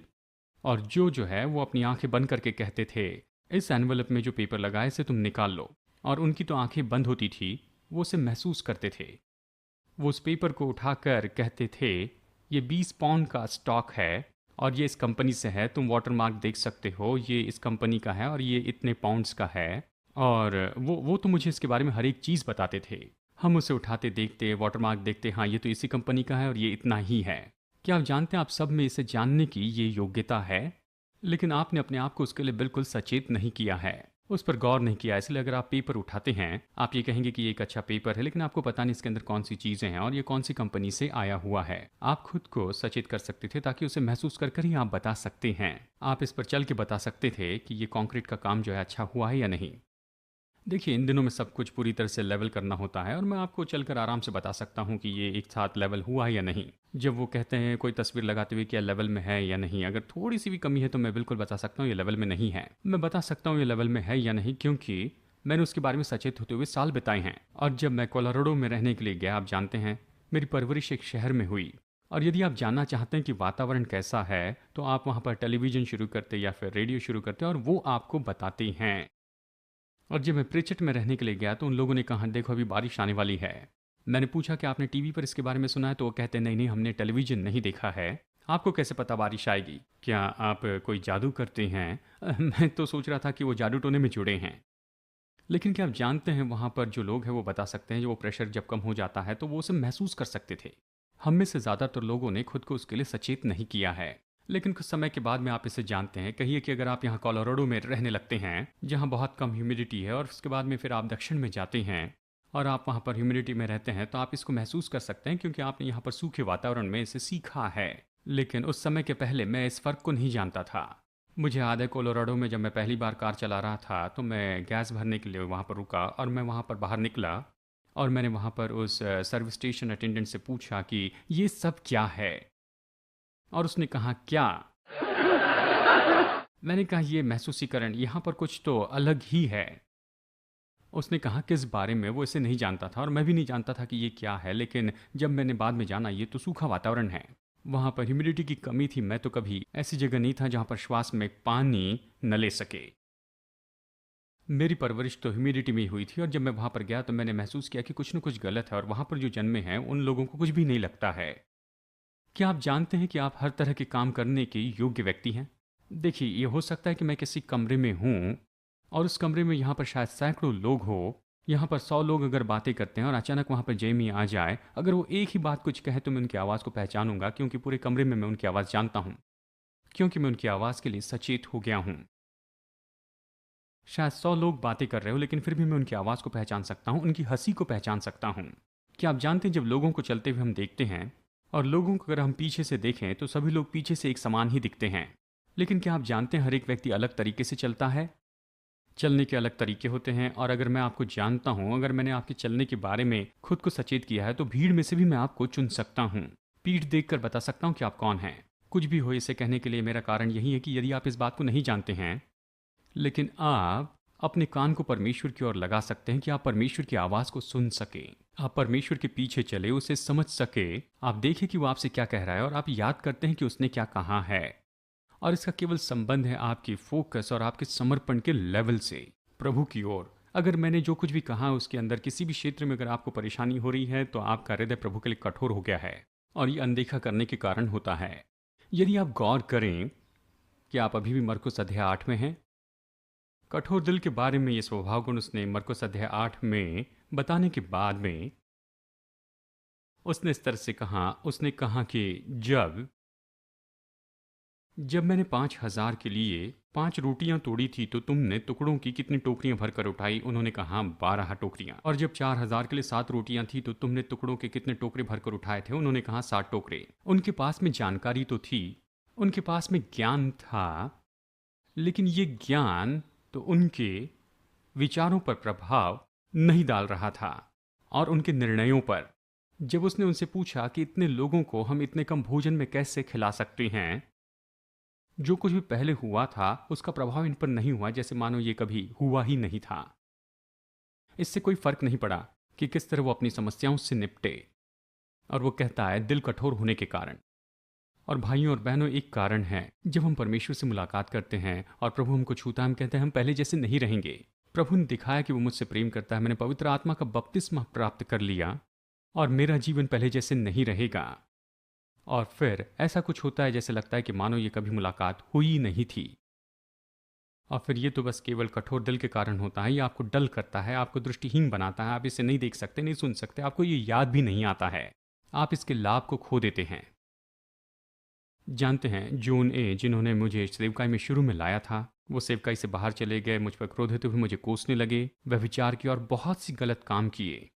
और जो है वो अपनी आंखें बंद करके कहते थे इस एनवलप में जो पेपर लगा है इसे तुम निकाल लो। और उनकी तो आंखें बंद होती थी, वो उसे महसूस करते थे। वो उस पेपर को उठाकर कहते थे ये 20 पाउंड का स्टॉक है और ये इस कंपनी से है, तुम वाटरमार्क देख सकते हो, ये इस कंपनी का है और ये इतने पाउंड्स का है। और वो तो मुझे इसके बारे में हर एक चीज़ बताते थे। हम उसे उठाते, देखते, वाटरमार्क देखते, हाँ ये तो इसी कंपनी का है और ये इतना ही है। क्या आप जानते हैं आप सब में इसे जानने की ये योग्यता है, लेकिन आपने अपने आप को उसके लिए बिल्कुल सचेत नहीं किया है, उस पर गौर नहीं किया। इसलिए अगर आप पेपर उठाते हैं, आप ये कहेंगे कि ये एक अच्छा पेपर है, लेकिन आपको पता नहीं इसके अंदर कौन सी चीज़ें हैं और ये कौन सी कंपनी से आया हुआ है। आप खुद को सचेत कर सकते थे ताकि उसे महसूस कर कर ही आप बता सकते हैं। आप इस पर चल के बता सकते थे कि ये कंक्रीट का काम जो है अच्छा हुआ है या नहीं। देखिए इन दिनों में सब कुछ पूरी तरह से लेवल करना होता है और मैं आपको चलकर आराम से बता सकता हूँ कि ये एक साथ लेवल हुआ है या नहीं। जब वो कहते हैं कोई तस्वीर लगाते हुए क्या लेवल में है या नहीं, अगर थोड़ी सी भी कमी है तो मैं बिल्कुल बता सकता हूँ ये लेवल में नहीं है। मैं बता सकता हूँ ये लेवल में है या नहीं क्योंकि मैंने उसके बारे में सचेत होते हुए साल बिताए हैं। और जब मैं कोलोराडो में रहने के लिए गया, आप जानते हैं मेरी परवरिश एक शहर में हुई। और यदि आप जानना चाहते हैं कि वातावरण कैसा है तो आप वहाँ पर टेलीविज़न शुरू करते या फिर रेडियो शुरू करते और वो आपको बताते हैं। और जब मैं प्रिचेट में रहने के लिए गया तो उन लोगों ने कहा देखो अभी बारिश आने वाली है। मैंने पूछा कि आपने टीवी पर इसके बारे में सुना है, तो वो कहते नहीं नहीं हमने टेलीविज़न नहीं देखा है। आपको कैसे पता बारिश आएगी? क्या आप कोई जादू करते हैं? मैं तो सोच रहा था कि वो जादू टोने में जुड़े हैं। लेकिन क्या आप जानते हैं वहाँ पर जो लोग हैं वो बता सकते हैं, जो वो प्रेशर जब कम हो जाता है तो वो उसे महसूस कर सकते थे। हम में से ज़्यादातर लोगों ने खुद को उसके लिए सचेत नहीं किया है। लेकिन कुछ समय के बाद में आप इसे जानते हैं। कहिए कि अगर आप यहाँ कोलोराडो में रहने लगते हैं जहाँ बहुत कम ह्यूमिडिटी है और उसके बाद में फिर आप दक्षिण में जाते हैं और आप वहाँ पर ह्यूमिडिटी में रहते हैं, तो आप इसको महसूस कर सकते हैं क्योंकि आपने यहाँ पर सूखे वातावरण में इसे सीखा है। लेकिन उस समय के पहले मैं इस फ़र्क को नहीं जानता था। मुझे याद है कोलोराडो में जब मैं पहली बार कार चला रहा था तो मैं गैस भरने के लिए वहाँ पर रुका और मैं वहाँ पर बाहर निकला और मैंने वहाँ पर उस सर्विस स्टेशन अटेंडेंट से पूछा कि ये सब क्या है। और उसने कहा क्या? मैंने कहा ये महसूसीकरण, यहाँ पर कुछ तो अलग ही है। उसने कहा किस बारे में, वो इसे नहीं जानता था और मैं भी नहीं जानता था कि ये क्या है, लेकिन जब मैंने बाद में जाना ये तो सूखा वातावरण है। वहाँ पर ह्यूमिडिटी की कमी थी, मैं तो कभी ऐसी जगह नहीं था जहाँ पर श्वास में पानी न ले सके। मेरी परवरिश तो ह्यूमिडिटी में ही हुई थी और जब मैं वहाँ पर गया तो मैंने महसूस किया कि कुछ न कुछ गलत है और वहाँ पर जो जन्मे हैं उन लोगों को कुछ भी नहीं लगता है। क्या आप जानते हैं कि आप हर तरह के काम करने के योग्य व्यक्ति हैं? देखिए, ये हो सकता है कि मैं किसी कमरे में हूँ और उस कमरे में यहाँ पर शायद सैकड़ों लोग हो, यहाँ पर 100 लोग अगर बातें करते हैं और अचानक वहाँ पर जेमी आ जाए, अगर वो एक ही बात कुछ कहे तो मैं उनकी आवाज़ को पहचानूंगा, क्योंकि पूरे कमरे में मैं उनकी आवाज़ जानता हूँ, क्योंकि मैं उनकी आवाज़ के लिए सचेत हो गया हूँ। शायद 100 लोग बातें कर रहे हो, लेकिन फिर भी मैं उनकी आवाज़ को पहचान सकता हूँ, उनकी हंसी को पहचान सकता हूँ। क्या आप जानते हैं, जब लोगों को चलते हुए हम देखते हैं और लोगों को अगर हम पीछे से देखें तो सभी लोग पीछे से एक समान ही दिखते हैं, लेकिन क्या आप जानते हैं हर एक व्यक्ति अलग तरीके से चलता है? चलने के अलग तरीके होते हैं, और अगर मैं आपको जानता हूँ, अगर मैंने आपके चलने के बारे में खुद को सचेत किया है, तो भीड़ में से भी मैं आपको चुन सकता हूँ। पीठ देखकर बता सकता हूँ कि आप कौन हैं। कुछ भी हो, इसे कहने के लिए मेरा कारण यही है कि यदि आप इस बात को नहीं जानते हैं, लेकिन आप अपने कान को परमेश्वर की ओर लगा सकते हैं कि आप परमेश्वर की आवाज़ को सुन सके, आप परमेश्वर के पीछे चले, उसे समझ सके, आप देखें कि वो आपसे क्या कह रहा है और आप याद करते हैं कि उसने क्या कहा है। और इसका केवल संबंध है आपकी फोकस और आपके समर्पण के लेवल से प्रभु की ओर। अगर मैंने जो कुछ भी कहा उसके अंदर किसी भी क्षेत्र में अगर आपको परेशानी हो रही है, तो आपका हृदय प्रभु के लिए कठोर हो गया है और ये अनदेखा करने के कारण होता है। यदि आप गौर करें कि आप अभी भी मरकुस अध्याय 8 में हैं, कठोर दिल के बारे में ये स्वभाव गुण उसने मरकुस अध्याय 8 में बताने के बाद में उसने इस तरह से कहा, उसने कहा कि जब जब मैंने 5,000 के लिए 5 रोटियां तोड़ी थी तो तुमने टुकड़ों की कितनी टोकरियां भरकर उठाई? उन्होंने कहा 12 टोकरियां। और जब 4,000 के लिए 7 रोटियां थी तो तुमने टुकड़ों के कितने टोकरे भरकर उठाए थे? उन्होंने कहा 7 टोकरे। उनके पास में जानकारी तो थी, उनके पास में ज्ञान था, लेकिन ये ज्ञान तो उनके विचारों पर प्रभाव नहीं डाल रहा था और उनके निर्णयों पर। जब उसने उनसे पूछा कि इतने लोगों को हम इतने कम भोजन में कैसे खिला सकते हैं, जो कुछ भी पहले हुआ था उसका प्रभाव इन पर नहीं हुआ, जैसे मानो ये कभी हुआ ही नहीं था। इससे कोई फर्क नहीं पड़ा कि किस तरह वो अपनी समस्याओं से निपटे। और वो कहता है दिल कठोर होने के कारण। और भाइयों और बहनों, एक कारण है, जब हम परमेश्वर से मुलाकात करते हैं और प्रभु हमको छूता है, हम कहते हैं हम पहले जैसे नहीं रहेंगे। प्रभु ने दिखाया कि वो मुझसे प्रेम करता है, मैंने पवित्र आत्मा का बपतिस्मा प्राप्त कर लिया और मेरा जीवन पहले जैसे नहीं रहेगा। और फिर ऐसा कुछ होता है जैसे लगता है कि मानो ये कभी मुलाकात हुई नहीं थी। और फिर ये तो बस केवल कठोर दिल के कारण होता है। ये आपको डल करता है, आपको दृष्टिहीन बनाता है, आप इसे नहीं देख सकते, नहीं सुन सकते, आपको ये याद भी नहीं आता है, आप इसके लाभ को खो देते हैं। जानते हैं, जून ए, जिन्होंने मुझे सेवकाई में शुरू में लाया था, वो सेवकाई से बाहर चले गए, मुझ पर क्रोधित हुए, मुझे कोसने लगे, व्यभिचार किया और बहुत सी गलत काम किए।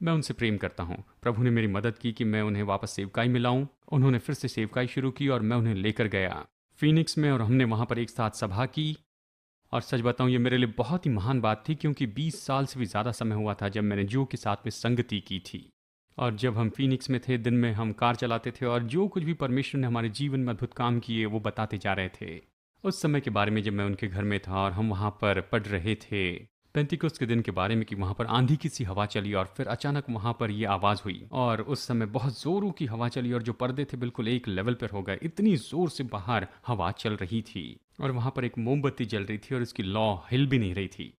मैं उनसे प्रेम करता हूँ। प्रभु ने मेरी मदद की कि मैं उन्हें वापस सेवकाई में लाऊं। उन्होंने फिर से सेवकाई शुरू की और मैं उन्हें लेकर गया फीनिक्स में, और हमने वहाँ पर एक साथ सभा की। और सच बताऊं, ये मेरे लिए बहुत ही महान बात थी, क्योंकि 20 साल से भी ज़्यादा समय हुआ था जब मैंने जो के साथ में संगति की थी। और जब हम फीनिक्स में थे, दिन में हम कार चलाते थे और जो कुछ भी परमेश्वर ने हमारे जीवन में अद्भुत काम किए वो बताते जा रहे थे। उस समय के बारे में जब मैं उनके घर में था और हम वहाँ पर पढ़ रहे थे पेंतिकोस्त के दिन के बारे में कि वहाँ पर आंधी की सी हवा चली और फिर अचानक वहाँ पर ये आवाज़ हुई, और उस समय बहुत ज़ोरों की हवा चली और जो पर्दे थे बिल्कुल एक लेवल पर हो गए, इतनी ज़ोर से बाहर हवा चल रही थी और वहाँ पर एक मोमबत्ती जल रही थी और इसकी लौ हिल भी नहीं रही थी।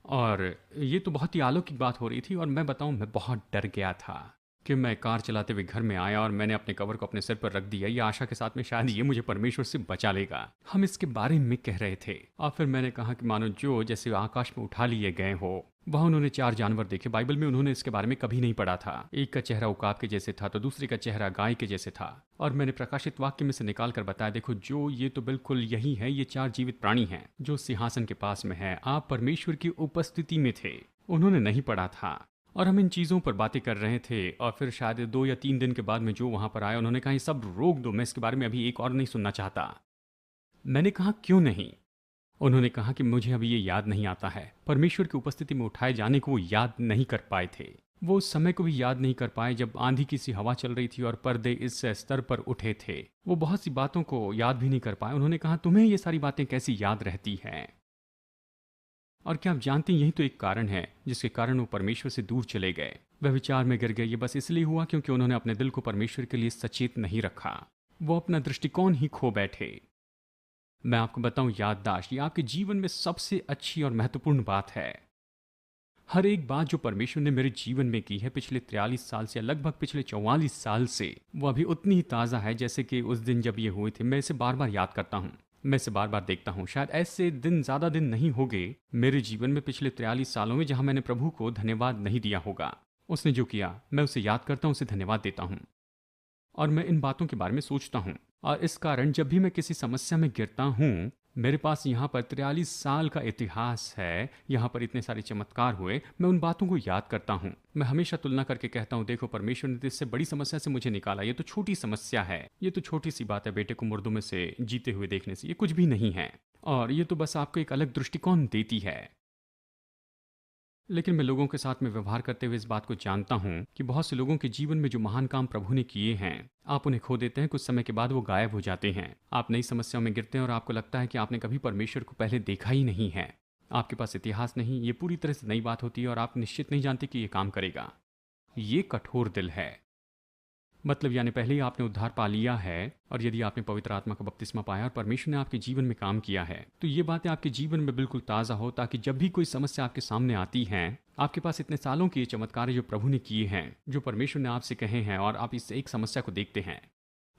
और ये तो बहुत ही अलौकिक बात हो रही थी। और मैं बताऊं, मैं बहुत डर गया था कि मैं कार चलाते हुए घर में आया और मैंने अपने कवर को अपने सिर पर रख दिया, ये आशा के साथ में शायद ये मुझे परमेश्वर से बचा लेगा। हम इसके बारे में कह रहे थे और फिर मैंने कहा कि मानो जो जैसे आकाश में उठा लिए गए हो। वहाँ उन्होंने 4 जानवर देखे। बाइबल में उन्होंने इसके बारे में कभी नहीं पढ़ा था। एक का चेहरा उकाब के जैसे था तो दूसरे का चेहरा गाय के जैसे था। और मैंने प्रकाशित वाक्य में से निकाल कर बताया, देखो जो ये तो बिल्कुल यही है, ये 4 जीवित प्राणी हैं जो सिंहासन के पास में है। आप परमेश्वर की उपस्थिति में थे। उन्होंने नहीं पढ़ा था और हम इन चीज़ों पर बातें कर रहे थे। और फिर शायद 2 या 3 दिन के बाद में जो वहाँ पर आया, उन्होंने कहा ये सब रोक दो, मैं इसके बारे में अभी एक और नहीं सुनना चाहता। मैंने कहा क्यों नहीं? उन्होंने कहा कि मुझे अभी ये याद नहीं आता है। परमेश्वर की उपस्थिति में उठाए जाने को वो याद नहीं कर पाए थे। वो उस समय को भी याद नहीं कर पाए जब आंधी की सी हवा चल रही थी और पर्दे इस स्तर पर उठे थे। वो बहुत सी बातों को याद भी नहीं कर पाए। उन्होंने कहा तुम्हें ये सारी बातें कैसी याद रहती हैं? और क्या आप जानते हैं यही तो एक कारण है जिसके कारण वो परमेश्वर से दूर चले गए। वह विचार में गिर गए। ये बस इसलिए हुआ क्योंकि उन्होंने अपने दिल को परमेश्वर के लिए सचेत नहीं रखा। वो अपना दृष्टिकोण ही खो बैठे। मैं आपको बताऊं, याददाश्त ये आपके जीवन में सबसे अच्छी और महत्वपूर्ण बात है। हर एक बात जो परमेश्वर ने मेरे जीवन में की है पिछले 43 साल से, या लगभग पिछले 44 साल से, वो अभी उतनी ही ताज़ा है जैसे कि उस दिन जब ये हुए थे। मैं इसे बार बार याद करता हूँ, मैं इसे बार बार देखता हूँ। शायद ऐसे दिन ज़्यादा दिन नहीं हो गए मेरे जीवन में पिछले 43 सालों में जहाँ मैंने प्रभु को धन्यवाद नहीं दिया होगा। उसने जो किया मैं उसे याद करता हूँ, उसे धन्यवाद देता हूँ और मैं इन बातों के बारे में सोचता हूँ। और इस कारण जब भी मैं किसी समस्या में गिरता हूँ, मेरे पास यहाँ पर 43 साल का इतिहास है, यहाँ पर इतने सारे चमत्कार हुए, मैं उन बातों को याद करता हूँ। मैं हमेशा तुलना करके कहता हूँ, देखो परमेश्वर ने तो इससे बड़ी समस्या से मुझे निकाला, ये तो छोटी समस्या है, ये तो छोटी सी बात है, बेटे को मुर्दों में से जीते हुए देखने से, ये कुछ भी नहीं है। और ये तो बस आपको एक अलग दृष्टिकोण देती है। लेकिन मैं लोगों के साथ में व्यवहार करते हुए इस बात को जानता हूँ कि बहुत से लोगों के जीवन में जो महान काम प्रभु ने किए हैं, आप उन्हें खो देते हैं। कुछ समय के बाद वो गायब हो जाते हैं। आप नई समस्याओं में गिरते हैं और आपको लगता है कि आपने कभी परमेश्वर को पहले देखा ही नहीं है। आपके पास इतिहास नहीं, ये पूरी तरह से नई बात होती है और आप निश्चित नहीं जानते कि ये काम करेगा। ये कठोर दिल है। मतलब यानी पहले ही आपने उद्धार पा लिया है, और यदि आपने पवित्र आत्मा का बपतिस्मा पाया और परमेश्वर ने आपके जीवन में काम किया है, तो ये बातें आपके जीवन में बिल्कुल ताज़ा हो, ताकि जब भी कोई समस्या आपके सामने आती है, आपके पास इतने सालों के ये चमत्कार जो प्रभु ने किए हैं, जो परमेश्वर ने आपसे कहे हैं, और आप इस एक समस्या को देखते हैं।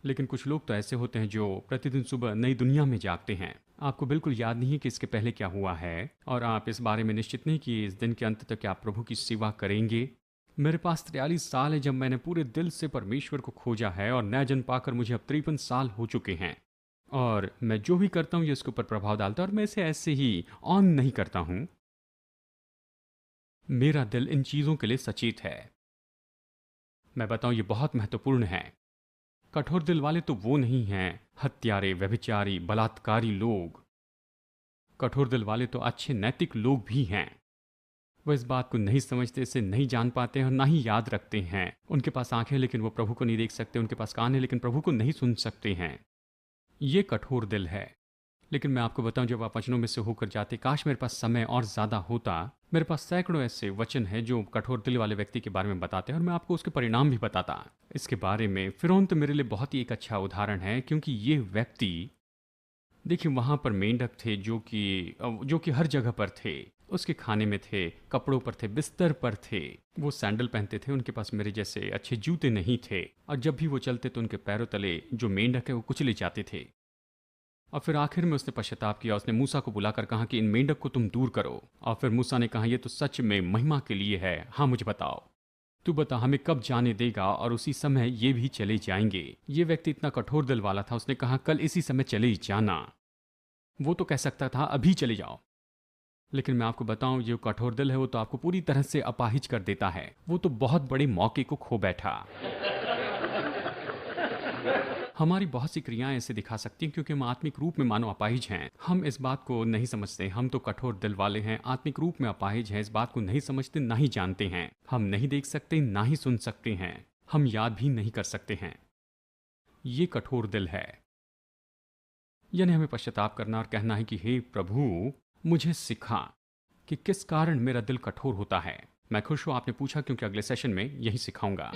लेकिन कुछ लोग तो ऐसे होते हैं जो प्रतिदिन सुबह नई दुनिया में जागते हैं। आपको बिल्कुल याद नहीं है कि इसके पहले क्या हुआ है, और आप इस बारे में निश्चित नहीं कि इस दिन के अंत तक आप प्रभु की सेवा करेंगे। मेरे पास 43 साल है जब मैंने पूरे दिल से परमेश्वर को खोजा है, और नया जन्म पाकर मुझे अब 53 साल हो चुके हैं। और मैं जो भी करता हूँ ये इसके ऊपर प्रभाव डालता है, और मैं इसे ऐसे ही ऑन नहीं करता हूँ। मेरा दिल इन चीज़ों के लिए सचेत है। मैं बताऊँ, ये बहुत महत्वपूर्ण है। कठोर दिल वाले तो वो नहीं हैं हत्यारे, व्यभिचारी, बलात्कारी लोग। कठोर दिल वाले तो अच्छे नैतिक लोग भी हैं। वो इस बात को नहीं समझते, इसे नहीं जान पाते हैं और ना ही याद रखते हैं। उनके पास आंखें लेकिन वो प्रभु को नहीं देख सकते, उनके पास कान है लेकिन प्रभु को नहीं सुन सकते हैं। ये कठोर दिल है। लेकिन मैं आपको बताऊं, जब आप वचनों में से होकर जाते, काश मेरे पास समय और ज़्यादा होता। मेरे पास सैकड़ों ऐसे वचन हैं जो कठोर दिल वाले व्यक्ति के बारे में बताते हैं, और मैं आपको उसके परिणाम भी बताता इसके बारे में। फिरौन तो मेरे लिए बहुत ही एक अच्छा उदाहरण है, क्योंकि ये व्यक्ति, देखिए वहाँ पर मेंढक थे जो कि हर जगह पर थे। उसके खाने में थे, कपड़ों पर थे, बिस्तर पर थे। वो सैंडल पहनते थे, उनके पास मेरे जैसे अच्छे जूते नहीं थे, और जब भी वो चलते तो उनके पैरों तले जो मेंढक है वो कुचले जाते थे। और फिर आखिर में उसने पश्चाताप किया। उसने मूसा को बुलाकर कहा कि इन मेंढक को तुम दूर करो। और फिर मूसा ने कहा, ये तो सच में महिमा के लिए है। हाँ मुझे बताओ, तू बता हमें कब जाने देगा, और उसी समय ये भी चले जाएंगे। ये व्यक्ति इतना कठोर दिल वाला था, उसने कहा कल इसी समय चले जाना। वो तो कह सकता था अभी चले जाओ, लेकिन मैं आपको बताऊं, जो कठोर दिल है वो तो आपको पूरी तरह से अपाहिज कर देता है। वो तो बहुत बड़े मौके को खो बैठा। हमारी बहुत सी क्रियाएं ऐसे दिखा सकती हैं, क्योंकि हम आत्मिक रूप में मानो अपाहिज हैं। हम इस बात को नहीं समझते। हम तो कठोर दिल वाले हैं, आत्मिक रूप में अपाहिज हैं, इस बात को नहीं समझते, ना ही जानते हैं। हम नहीं देख सकते, ना ही सुन सकते हैं, हम याद भी नहीं कर सकते हैं। ये कठोर दिल है। यानी हमें पश्चाताप करना और कहना है कि हे प्रभु, मुझे सिखा कि किस कारण मेरा दिल कठोर होता है। मैं खुश हूं आपने पूछा, क्योंकि अगले सेशन में यही सिखाऊंगा।